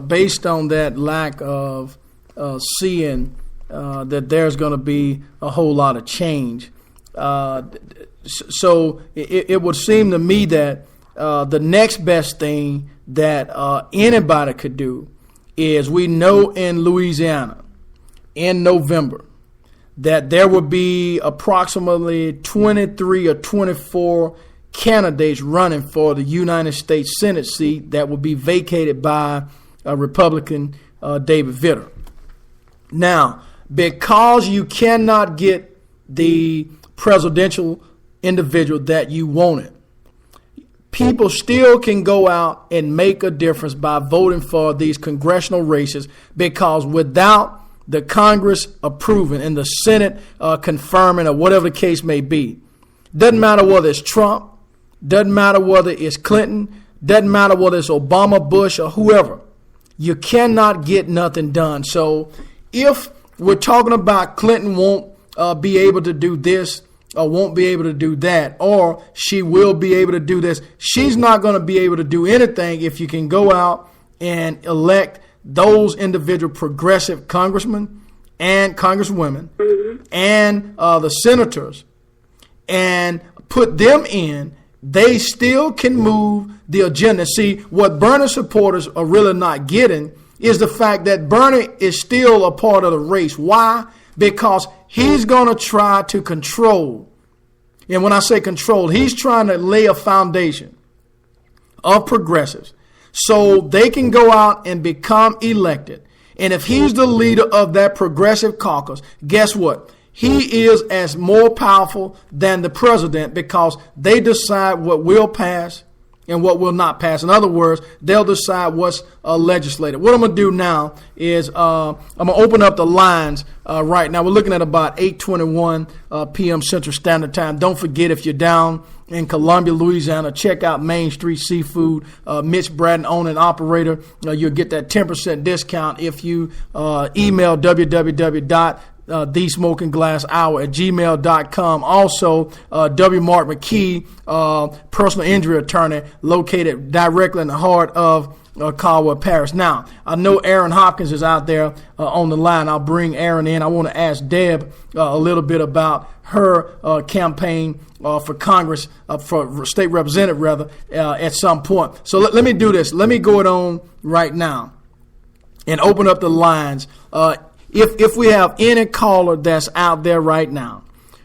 Speaker 4: based on that lack of seeing that there's going to be a whole lot of change, so it would seem to me that the next best thing that anybody could do is, we know in Louisiana in November that there will be approximately 23 or 24 candidates running for the United States Senate seat that will be vacated by Republican David Vitter. Now, because you cannot get the presidential individual that you wanted, people still can go out and make a difference by voting for these congressional races, because without the Congress approving and the Senate confirming, or whatever the case may be, doesn't matter whether it's Trump, doesn't matter whether it's Clinton, doesn't matter whether it's Obama, Bush, or whoever, you cannot get nothing done. So if we're talking about Clinton won't be able to do this, or won't be able to do that, or she will be able to do this, she's not going to be able to do anything if you can go out and elect those individual progressive congressmen and congresswomen and the senators and put them in. They still can move the agenda. See, what Bernie supporters are really not getting is the fact that Bernie is still a part of the race. Why? Because he's going to try to control. And when I say control, he's trying to lay a foundation of progressives so they can go out and become elected. And if he's the leader of that progressive caucus, guess what? He is as more powerful than the president, because they decide what will pass and what will not pass. In other words, they'll decide what's legislated. What I'm going to do now is I'm going to open up the lines right now. We're looking at about 8:21 p.m. Central Standard Time. Don't forget, if you're down in Columbia, Louisiana, check out Main Street Seafood. Mitch Bratton, owner and operator. You'll get that 10% discount if you email thesmokingglasshour@gmail.com. Also, W. Mark McKee, personal injury attorney, located directly in the heart of Caldwell Parish. Now, I know Aaron Hopkins is out there on the line. I'll bring Aaron in. I want to ask Deb a little bit about her campaign for Congress, for state representative, rather, at some point. So let me do this. Let me go it on right now and open up the lines. If we have any caller that's out there right now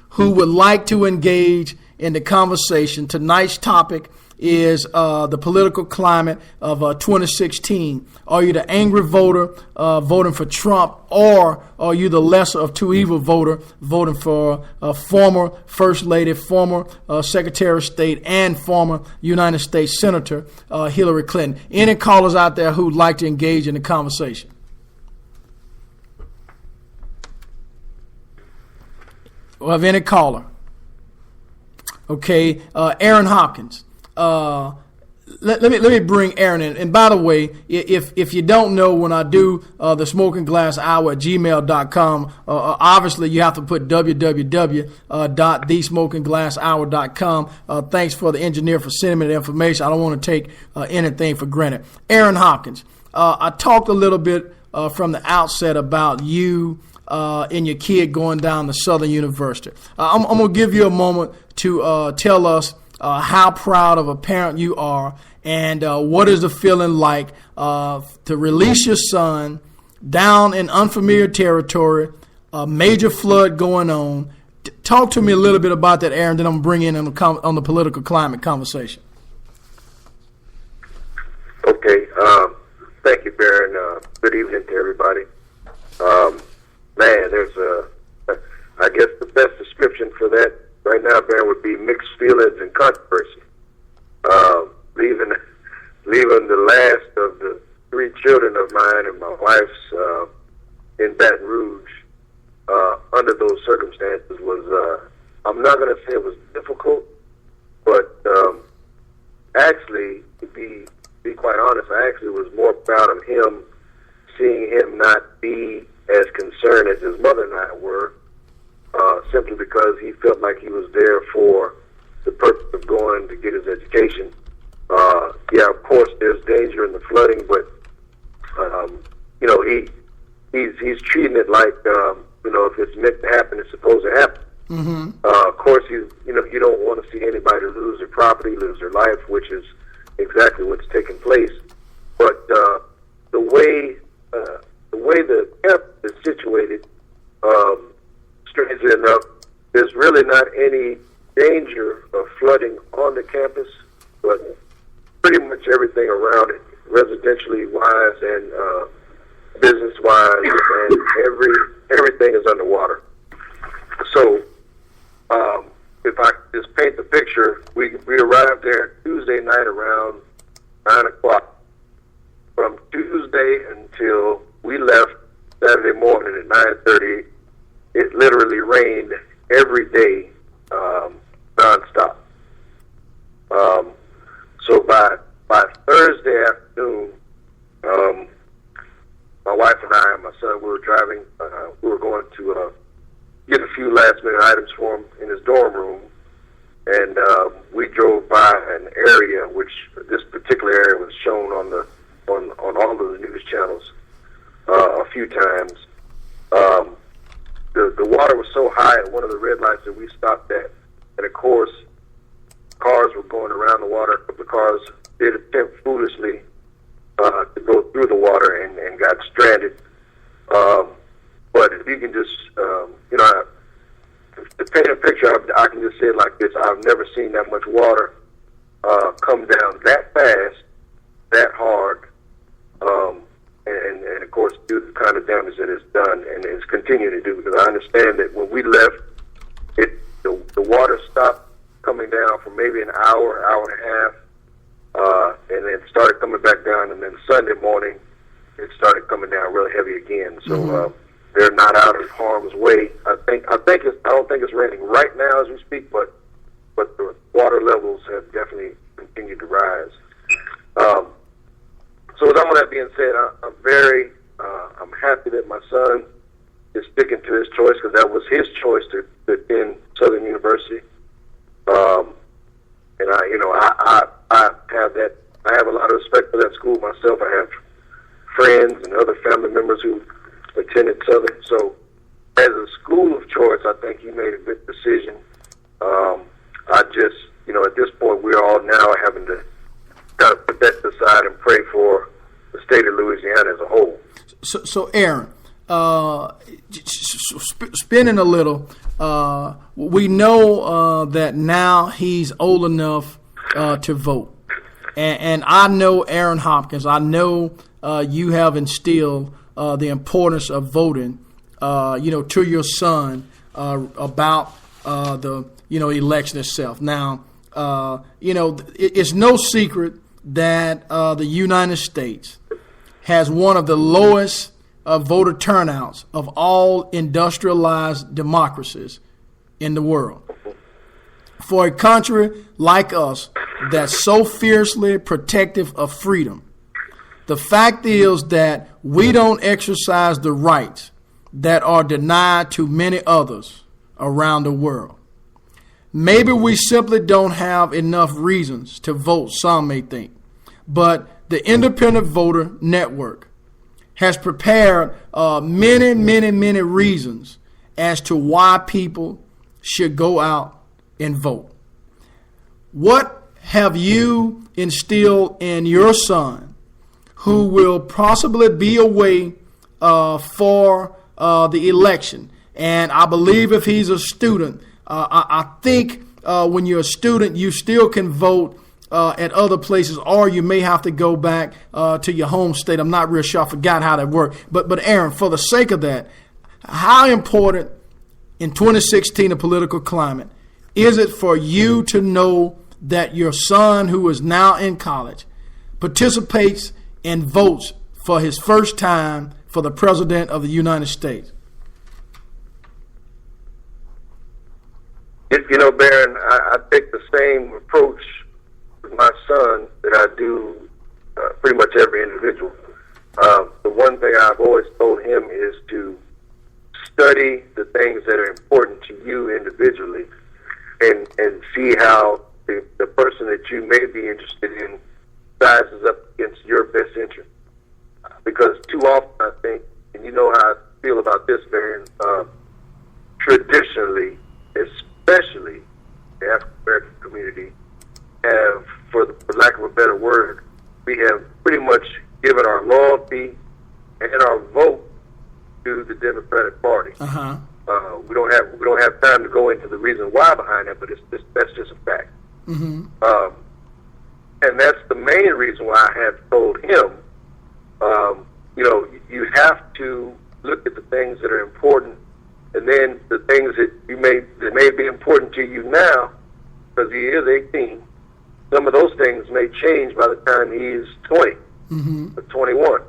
Speaker 4: who would like to engage in the conversation. Tonight's topic is the political climate of 2016. Are you the angry voter voting for Trump, or are you the lesser of two evil voter voting for former First Lady, former Secretary of State, and former United States Senator Hillary Clinton? Any callers out there who'd like to engage in the conversation? Or have any caller? Okay, Aaron Hopkins. Let me bring Aaron in. And by the way, if you don't know, when I do the Smoking Glass Hour at gmail.com, obviously you have to put www.thesmokingglasshour.com. Thanks for the engineer for sending me the information. I don't want to take anything for granted. Aaron Hopkins, I talked a little bit from the outset about you and your kid going down to Southern University. I'm going to give you a moment to tell us how proud of a parent you are, and what is the feeling like to release your son down in unfamiliar territory, a major flood going on. Talk to me a little bit about that, Aaron, then I'm going to bring in on the political climate conversation.
Speaker 8: Okay. Thank you, Baron. Good evening to everybody. Man, there's I guess the best description for that right now, Baron, would be mixed feelings and controversy. Leaving the last of the three children of mine and my wife's in Baton Rouge under those circumstances was, I'm not going to say it was difficult, but actually, to be quite honest, I actually was more proud of him, seeing him not be as concerned as his mother and I were, simply because he felt like he was there for the purpose of going to get his education. Yeah, of course, there's danger in the flooding, but he's treating it like if it's meant to happen, it's supposed to happen.
Speaker 4: Mm-hmm.
Speaker 8: Of course, you don't want to see anybody lose their property, lose their life, which is exactly what's taking place. But the way the camp is situated, strangely enough, there's really not any danger of flooding on the campus, but pretty much everything around it, residentially wise and business wise, and everything is underwater. So, if I just paint the picture, we arrived there Tuesday night around 9 o'clock. From Tuesday until we left Saturday morning at 9:30, it literally rained every day, nonstop. So by Thursday afternoon, my wife and I and my son, we were driving. We were going to get a few last-minute items for him in his dorm room, and we drove by an area which this particular area was shown on all of the news channels a few times. The water was so high at one of the red lights that we stopped at, and of course, cars were going around the water. A couple of cars did attempt foolishly to go through the water and got stranded. But if you can just, to paint a picture, I can just say it like this: I've never seen that much water come down that fast, that hard, and of course do the kind of damage that it's done and it's continuing to do. Because I understand that when we left, the water stopped coming down for maybe an hour and a half, and then started coming back down, and then Sunday morning it started coming down really heavy again. So they're not out of harm's way. I don't think it's raining right now as we speak, but the water levels have definitely continued to rise. So with all that being said, I'm happy that my son is sticking to his choice, because that was his choice to attend Southern University. And I have a lot of respect for that school myself. I have friends and other family members who attended Southern. So as a school of choice, I think he made a good decision. At this point, we're all now having to kind of put that aside and pray for the state of Louisiana as a whole.
Speaker 4: So Aaron, spinning a little, we know that now he's old enough to vote. And I know, Aaron Hopkins, I know you have instilled the importance of voting, to your son about the, election itself. Now, it's no secret that the United States has one of the lowest voter turnouts of all industrialized democracies in the world. For a country like us that's so fiercely protective of freedom, the fact is that we don't exercise the rights that are denied to many others around the world. Maybe we simply don't have enough reasons to vote, some may think, but the Independent Voter Network has prepared many reasons as to why people should go out and vote. What have you instilled in your son, who will possibly be away for the election? And I believe if he's a student, I think when you're a student, you still can vote at other places, or you may have to go back to your home state. I'm not real sure. I forgot how that worked. But Aaron, for the sake of that, how important in 2016, the political climate, is it for you to know that your son, who is now in college, participates and votes for his first time for the President of the United States?
Speaker 8: Baron, I take the same approach with my son that I do pretty much every individual. The one thing I've always told him is to study the things that are important to you individually and see how the person that you may be interested in sizes up against your best interest. Because too often, I think, and you know how I feel about this, Baron, traditionally, especially the African American community, have, for lack of a better word, we have pretty much given our loyalty and our vote to the Democratic Party.
Speaker 4: Uh-huh.
Speaker 8: We don't have time to go into the reason why behind that, but that's just a fact.
Speaker 4: Mm-hmm.
Speaker 8: And that's the main reason why I have told him, you have to look at the things that are important, and then the things that may be important to you now, because he is 18. Some of those things may change by the time he is 20 or 21.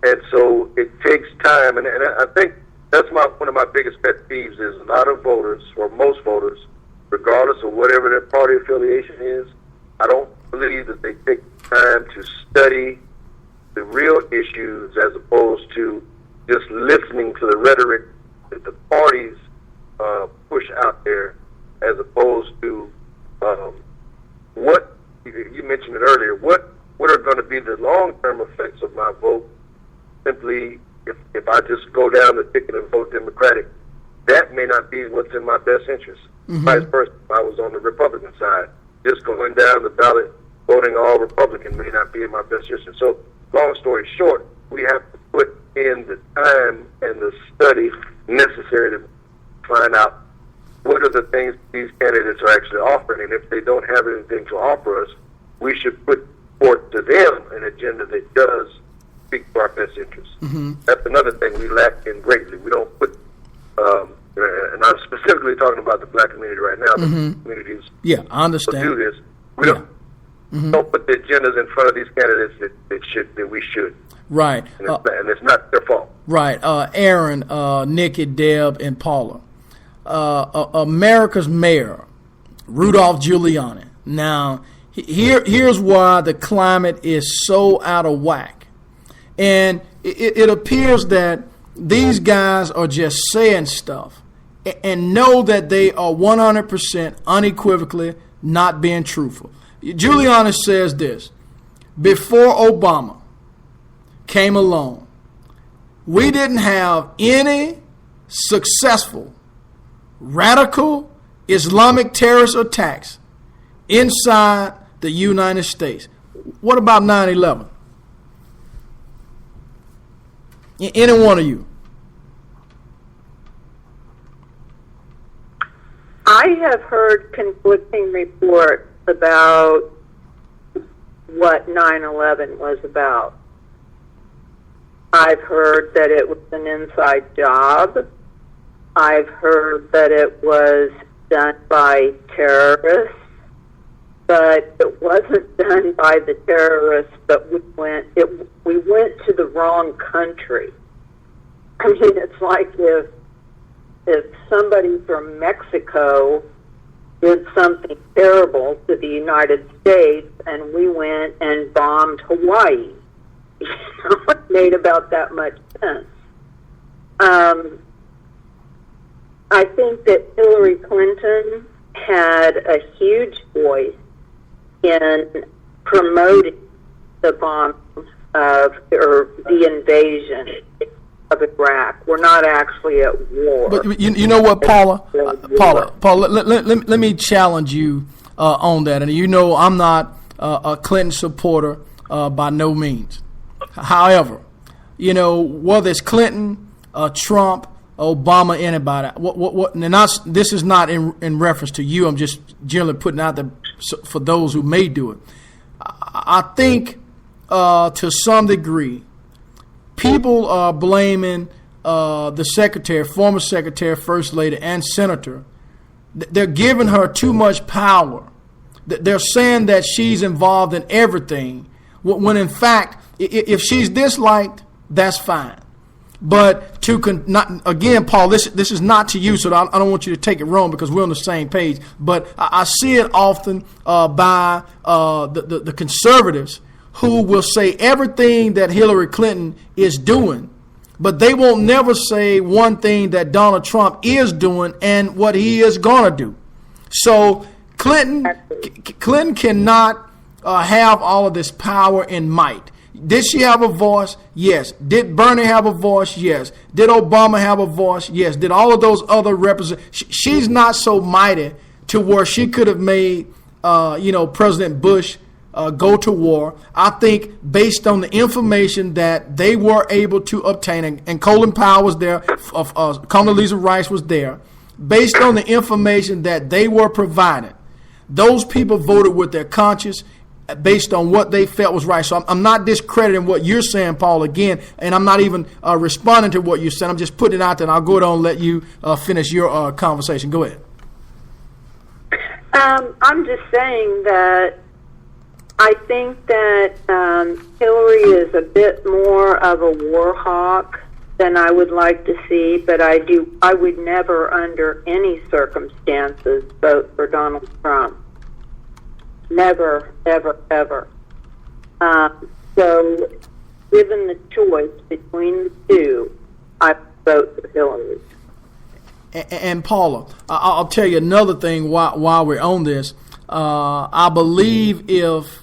Speaker 8: And so it takes time, and I think that's one of my biggest pet peeves is a lot of voters, or most voters, regardless of whatever their party affiliation is, I don't believe that they take time to study the real issues as opposed to just listening to the rhetoric that the parties push out there, as opposed to what you mentioned it earlier. What are going to be the long-term effects of my vote? Simply, if I just go down the ticket and vote Democratic, that may not be what's in my best interest. Vice versa, if I was on the Republican side, just going down the ballot, voting all Republican may not be in my best interest. So, long story short, we have to put in the time and the study necessary to find out what are the things these candidates are actually offering, and if they don't have anything to offer us, we should put forth to them an agenda that does speak to our best interests. That's another thing we lack in greatly. We don't put, and I'm specifically talking about the black community right now, the communities
Speaker 4: I understand.
Speaker 8: do this. We don't put the agendas in front of these candidates that we should.
Speaker 4: Right.
Speaker 8: And it's not their fault.
Speaker 4: Right. Aaron, Nikki, Deb, and Paula. America's mayor, Rudolph Giuliani. Now, here's why the climate is so out of whack. And it appears that these guys are just saying stuff and know that they are 100% unequivocally not being truthful. Giuliani says this: before Obama came along, we didn't have any successful radical Islamic terrorist attacks inside the United States. What about 9/11? Any one of you?
Speaker 7: I have heard conflicting reports about what 9/11 was about. I've heard that it was an inside job. I've heard that it was done by terrorists, but it wasn't done by the terrorists, but we went to the wrong country. I mean, it's like if somebody from Mexico did something terrible to the United States and we went and bombed Hawaii. It made about that much sense. I think that Hillary Clinton had a huge voice in promoting the bombing or the invasion of Iraq. We're not actually at war.
Speaker 4: But you know what, Paula? Paula, let me challenge you on that. And you know I'm not a Clinton supporter by no means. However, you know, whether it's Clinton, Trump, Obama, anybody, this is not in reference to you. I'm just generally putting out there for those who may do it. I think to some degree, people are blaming the secretary, former secretary, first lady, and senator. They're giving her too much power. They're saying that she's involved in everything, when in fact, if she's disliked, that's fine. But again, Paul, this is not to you, so I don't want you to take it wrong because we're on the same page. But I see it often by the conservatives who will say everything that Hillary Clinton is doing, but they won't never say one thing that Donald Trump is doing and what he is going to do. So Clinton cannot have all of this power and might. Did she have a voice? Yes. Did Bernie have a voice? Yes. Did Obama have a voice? Yes. Did all of those other representatives? She's not so mighty to where she could have made, President Bush go to war. I think based on the information that they were able to obtain, and Colin Powell was there, Condoleezza Rice was there, based on the information that they were provided, those people voted with their conscience based on what they felt was right. So I'm not discrediting what you're saying, Paul, again, and I'm not even responding to what you said. I'm just putting it out there, and I'll go ahead and let you finish your conversation. Go ahead.
Speaker 7: I'm just saying that I think that Hillary is a bit more of a war hawk than I would like to see, but I would never, under any circumstances, vote for Donald Trump. Never, ever, ever. So, given the choice between the two, I vote for Hillary.
Speaker 4: And Paula, I'll tell you another thing while we're on this. I believe if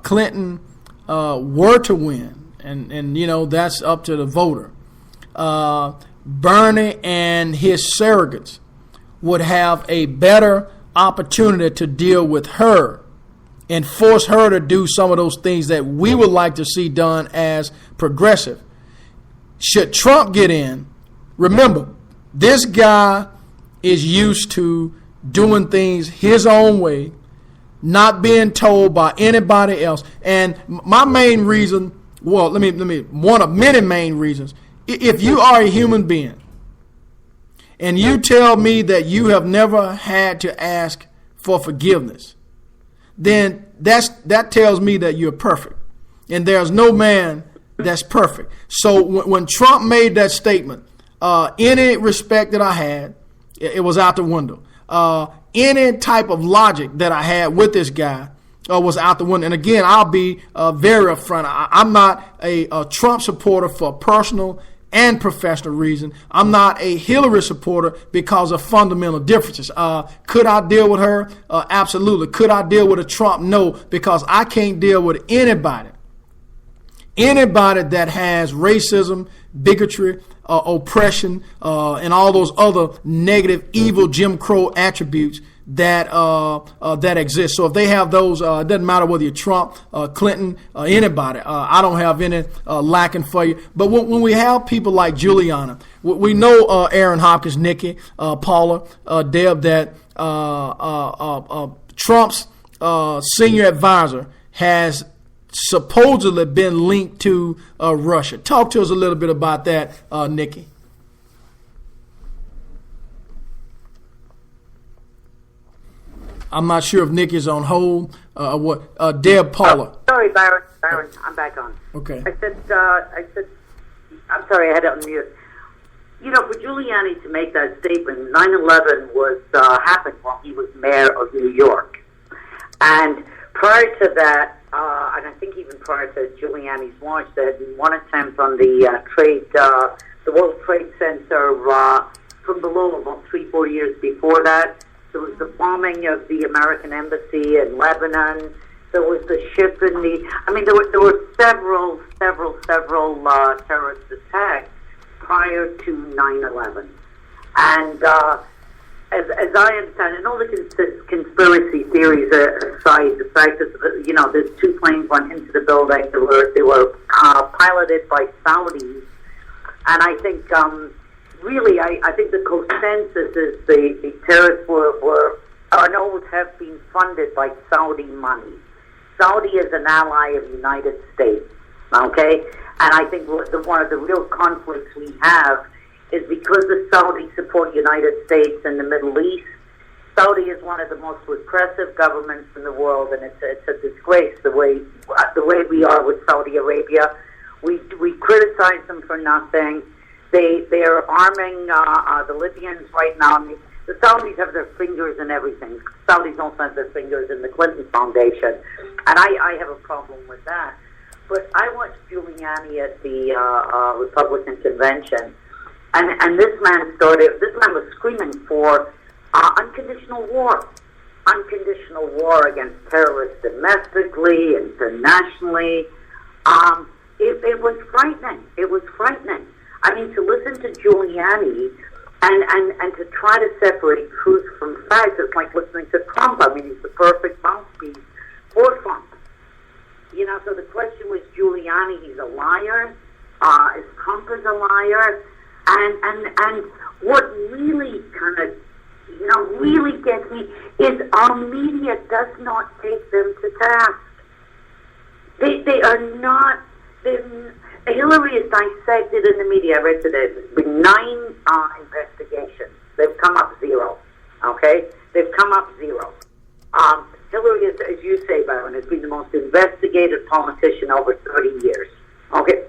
Speaker 4: Clinton were to win, and that's up to the voter, Bernie and his surrogates would have a better opportunity to deal with her and force her to do some of those things that we would like to see done as progressive. Should Trump get in, remember, this guy is used to doing things his own way, not being told by anybody else. And my main reason, one of many main reasons, if you are a human being and you tell me that you have never had to ask for forgiveness, then that tells me that you're perfect. And there's no man that's perfect. So when Trump made that statement, any respect that I had, it was out the window. Any type of logic that I had with this guy was out the window. And again, I'll be very upfront. I'm not a Trump supporter for personal and professional reason. I'm not a Hillary supporter because of fundamental differences. Could I deal with her? Absolutely. Could I deal with a Trump? No, because I can't deal with anybody that has racism, bigotry, oppression, and all those other negative, evil Jim Crow attributes that exist. So if they have those, it doesn't matter whether you're Trump, Clinton, anybody. I don't have any lacking for you. But when we have people like Juliana, we know Aaron Hopkins, Nikki, Paula, Deb, that Trump's senior advisor has supposedly been linked to Russia. Talk to us a little bit about that, Nikki. I'm not sure if Nikki's on hold. Deb Paula.
Speaker 5: Sorry, Byron, I'm back on.
Speaker 4: Okay.
Speaker 5: I said, I'm sorry, I had it on mute. You know, for Giuliani to make that statement, 9/11 was happened while he was mayor of New York. And prior to that, and I think even prior to Giuliani's launch, there had been one attempt on the World Trade Center from below about 3-4 years before that. There was the bombing of the American embassy in Lebanon. There was the ship in there were several terrorist attacks prior to 9/11. And as I understand, and all the conspiracy theories aside, the fact that there's 2 planes went into the building. They were piloted by Saudis, and I think really I think the consensus is the terrorists were have been funded by Saudi money. Saudi is an ally of the United States. Okay, and I think one of the real conflicts we have is because the Saudis support the United States in the Middle East. Saudi is one of the most repressive governments in the world, and it's a disgrace the way we are with Saudi Arabia. We criticize them for nothing. They are arming the Libyans right now. I mean, the Saudis have their fingers in everything. Saudis also have their fingers in the Clinton Foundation, and I have a problem with that. But I watched Giuliani at the Republican convention, and this man was screaming for unconditional war against terrorists domestically, internationally. It was frightening. It was frightening. I mean, to listen to Giuliani and to try to separate truth from facts, it's like listening to Trump. I mean, he's the perfect mouthpiece for Trump. You know, so the question was Giuliani, he's a liar. Is Trump is a liar? And what really kind of, really gets me is our media does not take them to task. They are not. Hillary is dissected in the media. I read today there's been 9 investigations. They've come up 0. Okay, they've come up 0. Hillary is, as you say, Byron, has been the most investigated politician over 30 years. Okay,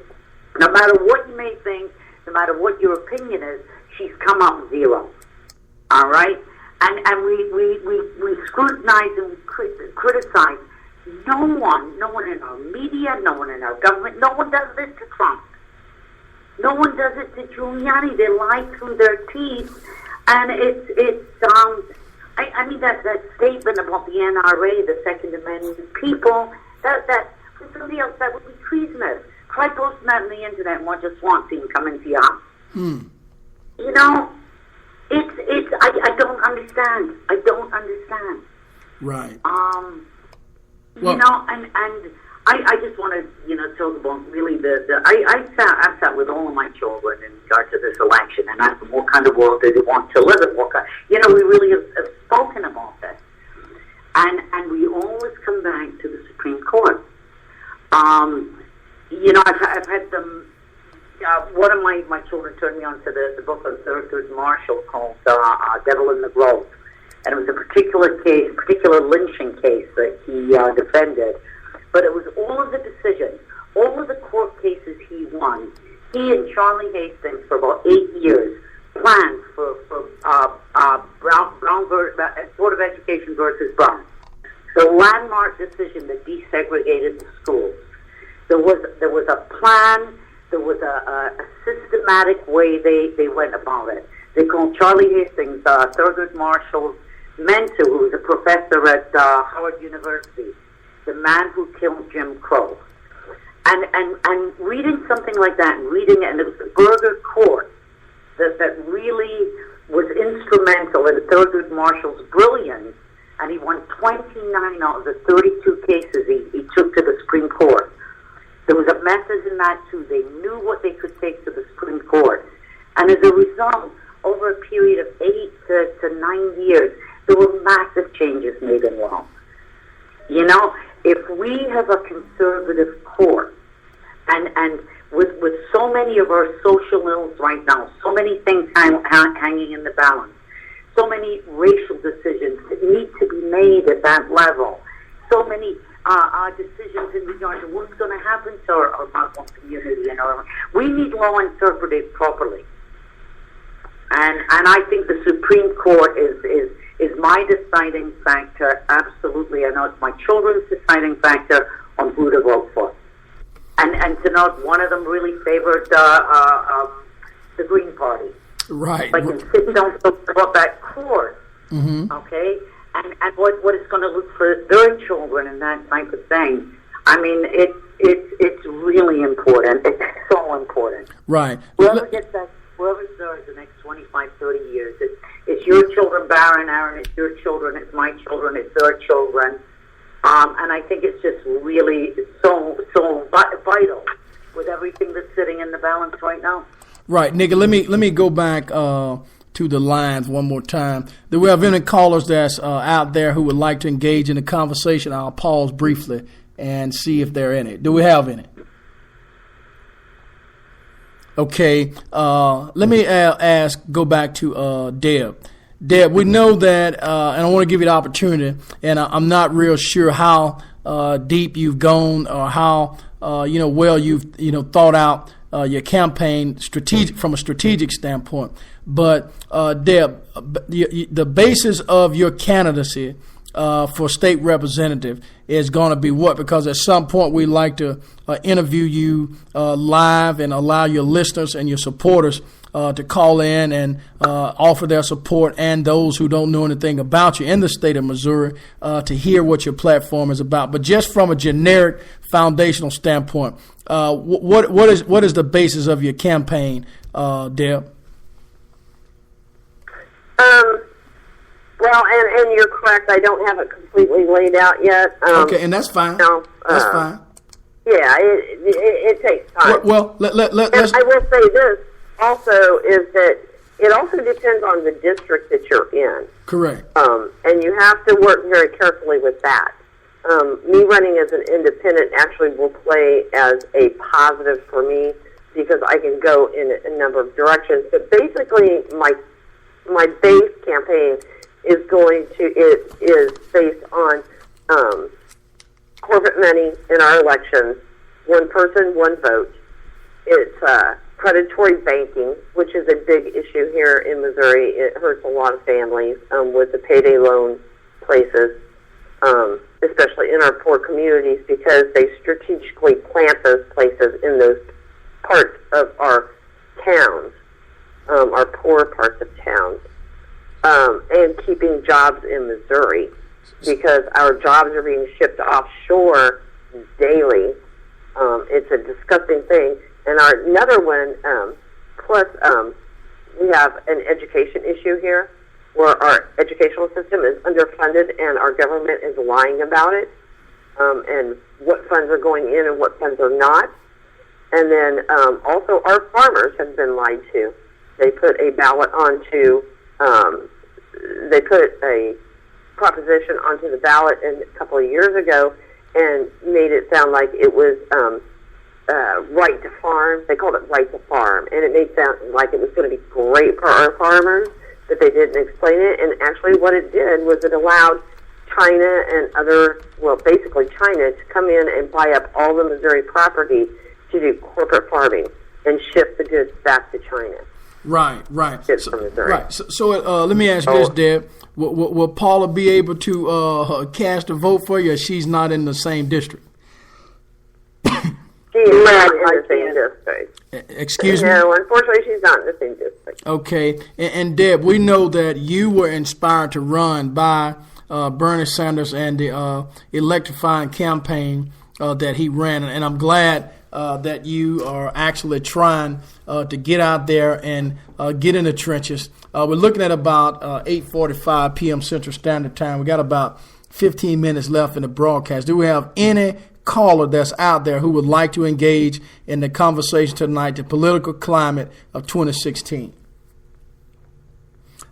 Speaker 5: no matter what you may think, no matter what your opinion is, she's come up 0. All right, and we scrutinize and we criticize. No one in our media, no one in our government, no one does this to Trump. No one does it to Giuliani. They lie through their teeth, and I mean that statement about the NRA, the Second Amendment people, that for somebody else that would be treasonous. Try posting that on the internet and watch a SWAT team come into your house. You know, I don't understand. I don't understand.
Speaker 4: Right.
Speaker 5: Well, and I just want to, talk about really I sat with all of my children in regard to this election and asked them what kind of world do they want to live in. We really have spoken about this. And we always come back to the Supreme Court. I've had them, one of my children turned me on to the book on Thurgood Marshall called Devil in the Grove. And it was a particular lynching case that he defended. But it was all of the decisions, all of the court cases he won. He and Charlie Hastings, for about 8 years, planned for Board of Education versus Brown. The landmark decision that desegregated the schools. There was a plan. There was a systematic way they went about it. They called Charlie Hastings, Thurgood Marshall's mentor, who was a professor at Howard University, the man who killed Jim Crow. And reading something like that, and reading it, and it was the Berger Court that really was instrumental in Thurgood Marshall's brilliance, and he won 29 out of the 32 cases he took to the Supreme Court. There was a message in that, too. They knew what they could take to the Supreme Court. And as a result, over a period of 8 to 9 years, There were massive changes made in law. You know, if we have a conservative court, and with so many of our social ills right now, so many things hanging in the balance, so many racial decisions that need to be made at that level, so many decisions in regard to what's going to happen to our Muslim community, we need law interpreted properly. And I think the Supreme Court is my deciding factor. Absolutely, I know it's my children's deciding factor on who to vote for. And to note, one of them really favored the Green Party.
Speaker 4: Right.
Speaker 5: But you sit down about that court, okay, and what it's going to look for their children and that type of thing. I mean, it's really important. It's so important.
Speaker 4: Right.
Speaker 5: Whoever's there the next 25, 30 years, it's your children, Baron, Aaron, it's your children, it's my children, it's their children. And I think it's just really so vital with everything that's sitting in the balance right now.
Speaker 4: Right, Nick. Let me go back to the lines one more time. Do we have any callers that's out there who would like to engage in the conversation? I'll pause briefly and see if they're in it. Do we have any? Okay. Let me go back to Deb. Deb, we know that, and I want to give you the opportunity, and I'm not real sure how deep you've gone or how well you've thought out your campaign from a strategic standpoint. But Deb, the basis of your candidacy for state representative is going to be what? Because at some point we like to interview you live and allow your listeners and your supporters to call in and offer their support, and those who don't know anything about you in the state of Missouri to hear what your platform is about. But just from a generic foundational standpoint, what is the basis of your campaign, Deb?
Speaker 6: Well, and you're correct. I don't have it completely laid out yet.
Speaker 4: Okay, and that's fine. That's fine.
Speaker 6: Yeah, it takes time.
Speaker 4: Well, let's.
Speaker 6: I will say this also is that it also depends on the district that you're in.
Speaker 4: Correct.
Speaker 6: And you have to work very carefully with that. Me running as an independent actually will play as a positive for me because I can go in a number of directions. But basically, my base campaign is based on corporate money in our elections, one person, one vote. It's predatory banking, which is a big issue here in Missouri. It hurts a lot of families with the payday loan places, especially in our poor communities, because they strategically plant those places in those parts of our towns, our poor parts of towns, and keeping jobs in Missouri, because our jobs are being shipped offshore daily. It's a disgusting thing. And another one, plus we have an education issue here where our educational system is underfunded and our government is lying about it, and what funds are going in and what funds are not. And then also our farmers have been lied to. They put a ballot onto, they put a proposition onto the ballot a couple of years ago and made it sound like it was right to farm. They called it right to farm, and it made it sound like it was going to be great for our farmers, but they didn't explain it. And actually what it did was it allowed China and basically China to come in and buy up all the Missouri property to do corporate farming and ship the goods back to China.
Speaker 4: Right. So, let me ask you this, Deb. Will Paula be able to cast a vote for you, or she's not in the same district?
Speaker 6: She is not in the same district.
Speaker 4: Excuse me?
Speaker 6: No, unfortunately, she's not in the same district.
Speaker 4: Okay. And Deb, we know that you were inspired to run by Bernie Sanders and the electrifying campaign that he ran. And I'm glad that you are actually trying to get out there and get in the trenches. We're looking at about 8:45 p.m. Central Standard Time. We got about 15 minutes left in the broadcast. Do we have any caller that's out there who would like to engage in the conversation tonight, the political climate of 2016?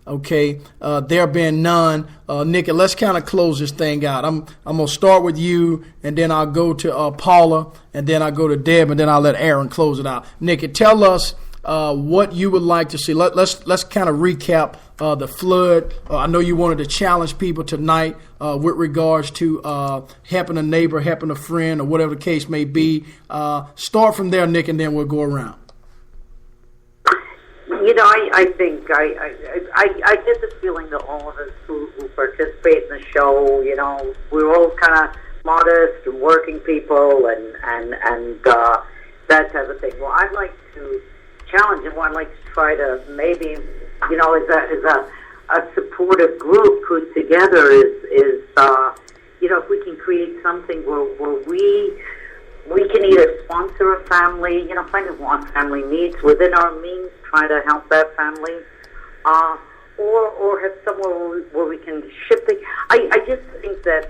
Speaker 4: Okay, there being none, Nikki, let's kind of close this thing out. I'm gonna start with you, and then I'll go to Paula, and then I'll go to Deb, and then I'll let Aaron close it out. Nikki, tell us what you would like to see. Let's kind of recap the flood. I know you wanted to challenge people tonight with regards to helping a neighbor, helping a friend, or whatever the case may be. Start from there, Nick, and then we'll go around.
Speaker 5: You know, I think I get the feeling that all of us who participate in the show, you know, we're all kind of modest and working people and that type of thing. Well, I'd like to challenge and I'd like to try to maybe, you know, as a supportive group put together is you know, if we can create something where we can either sponsor a family, you know, find out what family needs within our means, try to help that family, or have somewhere where we can ship the. I just think that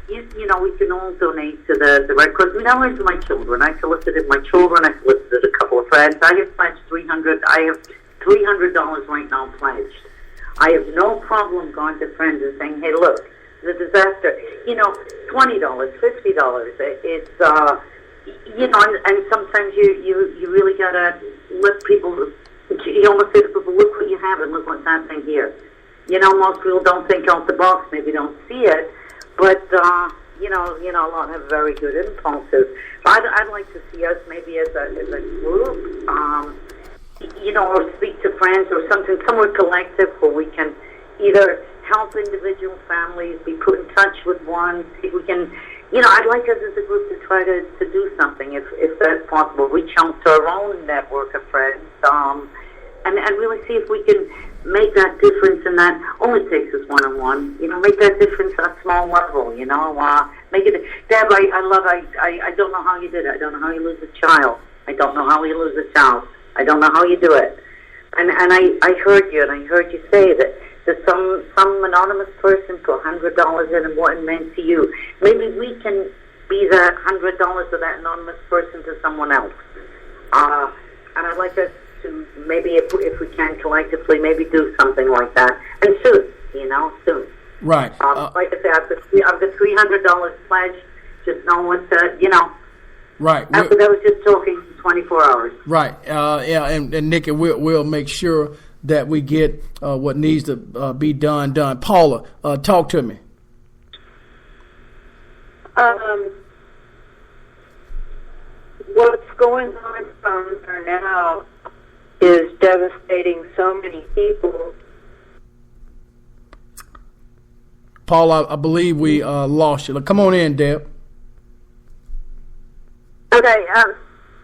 Speaker 5: you know, we can all donate to the Red Cross. I mean, not only to my children. I solicited my children. I solicited a couple of friends. I have pledged $300. I have $300 right now pledged. I have no problem going to friends and saying, "Hey, look, the disaster. You know, $20, $50. It's you know, and sometimes you really gotta let people. You almost say to people, look what you have and look what's happening here. You know, most people don't think out the box, maybe don't see it, but you know, a lot have very good impulses. So I'd like to see us maybe as a group, you know, or speak to friends or something, somewhere collective where we can either help individual families, be put in touch with one, see if we can. You know, I'd like us as a group to try to do something, if that's possible. Reach out to our own network of friends, and really see if we can make that difference. And that only takes us one-on-one. You know, make that difference at a small level. You know, make it. Deb, I don't know how you did it. I don't know how you lose a child. I don't know how you lose a child. I don't know how you do it. And I heard you, and I heard you say that some anonymous person put $100 in and what it meant to you. Maybe we can be that $100 of that anonymous person to someone else. And I'd like us to maybe, if we can collectively, maybe do something like that. And soon, you know, soon.
Speaker 4: Right.
Speaker 5: Like I said, I've got $300 pledged. Just know what you know.
Speaker 4: Right.
Speaker 5: After that, was just talking 24 hours. Right.
Speaker 4: Yeah. And Nick, we'll make sure that we get what needs to be done. Paula, talk to me.
Speaker 7: What's going on from there now is devastating so many people.
Speaker 4: Paula, I believe we lost you. Come on in, Deb.
Speaker 6: Okay,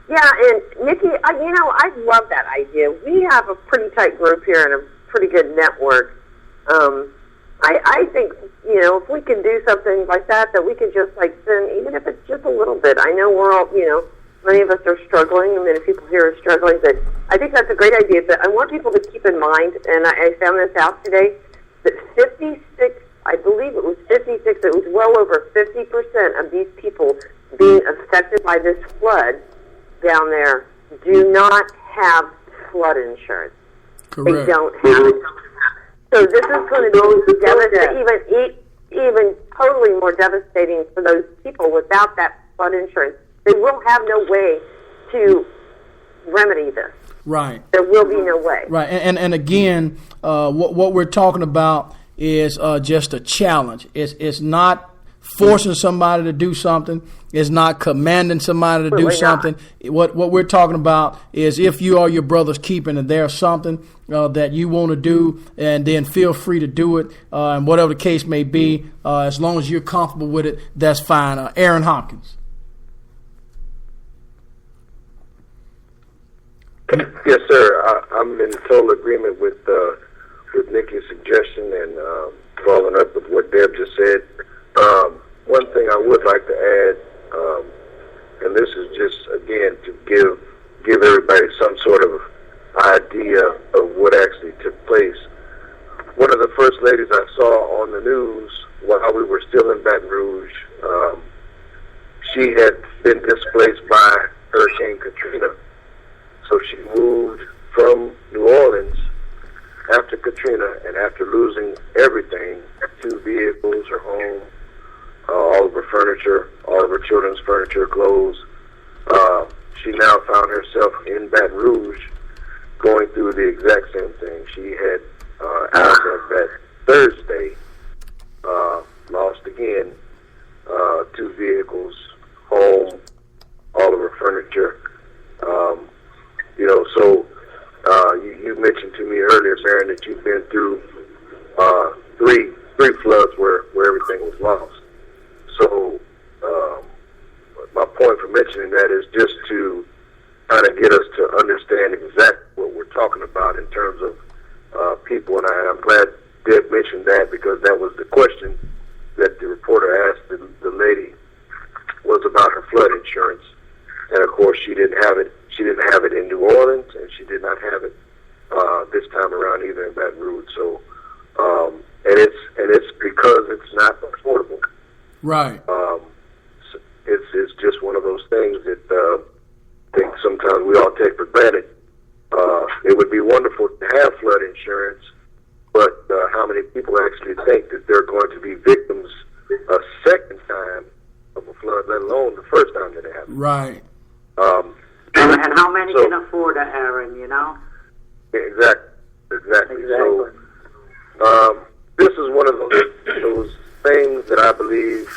Speaker 6: yeah, and Nikki, you know, I love that idea. We have a pretty tight group here and a pretty good network. I think, you know, if we can do something like that we can just, like, send, even if it's just a little bit. I know we're all, you know, many of us are struggling, and many people here are struggling, but I think that's a great idea. But I want people to keep in mind, and I found this out today, that 56, I believe it was 56, it was well over 50% of these people being affected by this flood down there do not have flood insurance.
Speaker 4: Correct.
Speaker 6: They don't have it. So this is going to be devastating, even totally more devastating for those people without that flood insurance. They will have no way to remedy this.
Speaker 4: Right.
Speaker 6: There will be no way.
Speaker 4: Right. And again, what we're talking about is just a challenge. It's not forcing somebody to do something. It's not commanding somebody to do something. What we're talking about is if you are your brother's keeping and there's something that you want to do, and then feel free to do it, and whatever the case may be, as long as you're comfortable with it, that's fine. Aaron Hopkins.
Speaker 8: Yes, sir. I'm in total agreement with Nikki's suggestion and following up with what Deb just said. One thing I would like to add, and this is just, again, to give everybody some sort of idea of what actually took place. One of the first ladies I saw on the news while we were still in Baton Rouge, she had been displaced by Hurricane Katrina. So she moved from New Orleans after Katrina after losing everything, 2 vehicles, her home, all of her furniture, all of her children's furniture, clothes, she now found herself in Baton Rouge going through the exact same thing. She had, as of that Thursday, lost again 2 vehicles, home, all of her furniture. So you mentioned to me earlier, Baron, that you've been through three floods where everything was lost. So my point for mentioning that is just to kind of get us to understand exactly what we're talking about in terms of people. And I'm glad Deb mentioned that, because that was the question that the reporter asked the lady, was about her flood insurance. And of course, she didn't have it. She didn't have it in New Orleans, and she did not have it this time around either in Baton Rouge. So, and it's because it's not affordable.
Speaker 4: Right.
Speaker 8: It's just one of those things that I think sometimes we all take for granted. It would be wonderful to have flood insurance, but how many people actually think that they're going to be victims a second time of a flood, let alone the first time that it happened?
Speaker 4: Right.
Speaker 5: And how many can afford it, Aaron,
Speaker 8: Exactly. So, this is one of those things that I believe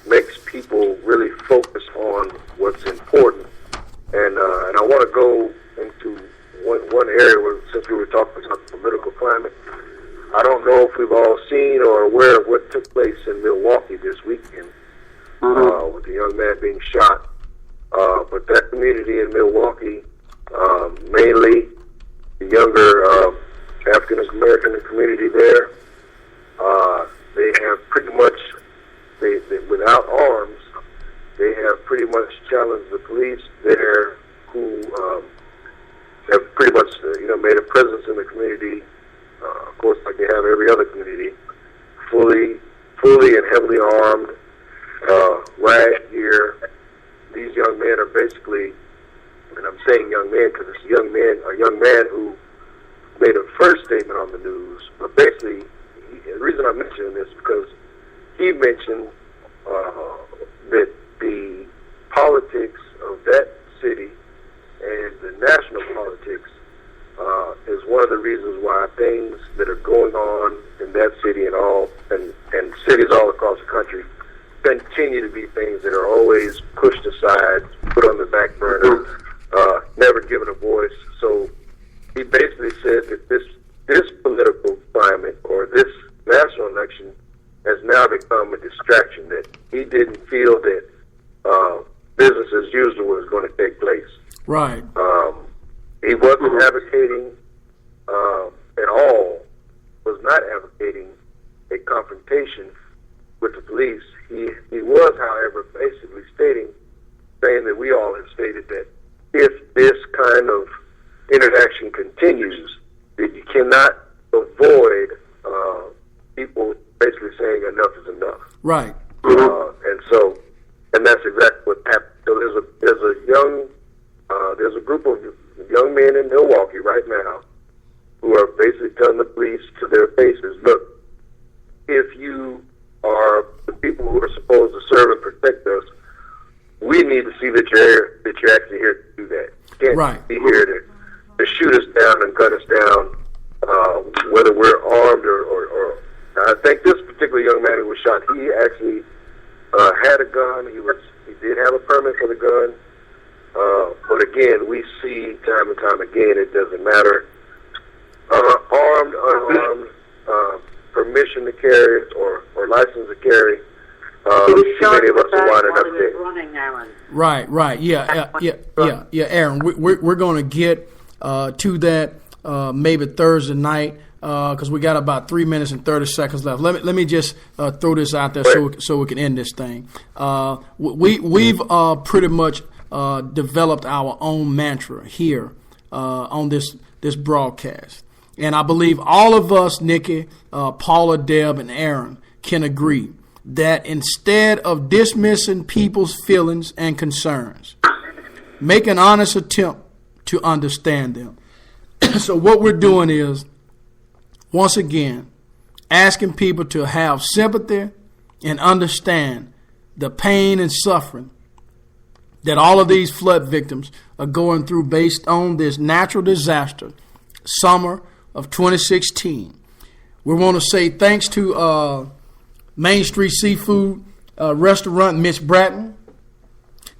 Speaker 8: makes people really focus on what's important. And I want to go into one area where, since we were talking about the political climate, I don't know if we've all seen or aware of what took place in Milwaukee this weekend with the young man being shot. But that community in Milwaukee, mainly the younger African American community there, they have pretty much, they without arms, they have pretty much challenged the police there, who have pretty much made a presence in the community, of course, like they have every other community, fully and heavily armed, rash gear. These young men are basically, and I'm saying young men because it's a young man who made a first statement on the news. But basically, the reason I'm mentioning this is because he mentioned that the politics of that city and the national politics is one of the reasons why things that are going on in that city and cities all across the country continue to be things that are always pushed aside, put on the back burner, never given a voice. So he basically said that this political climate or this national election has now become a distraction, that he didn't feel that business as usual was going to take place.
Speaker 4: Right.
Speaker 8: He wasn't advocating at all, was not advocating a confrontation with the police. He was, however, basically saying that we all have stated that if this kind of interaction continues, that you cannot avoid people basically saying enough is enough.
Speaker 4: Right.
Speaker 8: And that's exactly what happened. So there's a group of young men in Milwaukee right now who are basically telling the police to their faces, look, if you are the people who are supposed to serve and protect us, we need to see that you're actually here to do that. You can't be here to shoot us down and gun us down, whether we're armed or I think this particular young man who was shot, he actually had a gun. He did have a permit for the gun. But again, we see time and time again, it doesn't matter. Armed, unarmed, permission to carry or license to carry. Many of us are winding up dead.
Speaker 4: Right. Yeah, Aaron, we're going to get to that maybe Thursday night because we got about 3 minutes and 30 seconds left. Let me just throw this out there so we can end this thing. We've pretty much developed our own mantra here on this broadcast. And I believe all of us, Nikki, Paula, Deb, and Aaron, can agree that instead of dismissing people's feelings and concerns, make an honest attempt to understand them. So what we're doing is once again, asking people to have sympathy and understand the pain and suffering that all of these flood victims are going through based on this natural disaster, summer of 2016. We want to say thanks to Main Street Seafood Restaurant, Miss Bratton.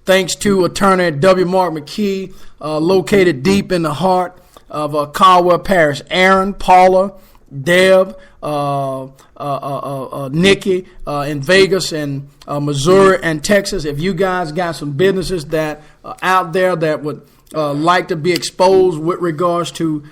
Speaker 4: Thanks to Attorney W. Mark McKee, located deep in the heart of Caldwell Parish. Aaron, Paula, Deb, Nikki in Vegas and Missouri and Texas. If you guys got some businesses that are out there that would like to be exposed with regards to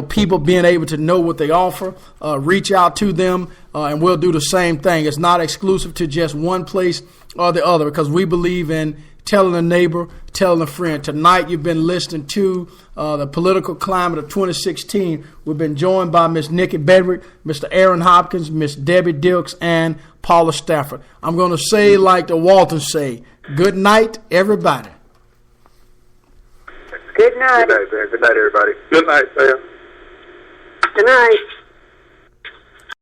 Speaker 4: people being able to know what they offer, reach out to them, and we'll do the same thing. It's not exclusive to just one place or the other, because we believe in telling a neighbor, telling a friend. Tonight you've been listening to the political climate of 2016. We've been joined by Miss Nikki Bedrick, Mr. Aaron Hopkins, Miss Debbie Dilks, and Paula Stafford. I'm going to say like the Waltons say, good night, everybody.
Speaker 7: Good night.
Speaker 8: Good night, man. Good night, everybody.
Speaker 1: Good night, Sam.
Speaker 6: Good night.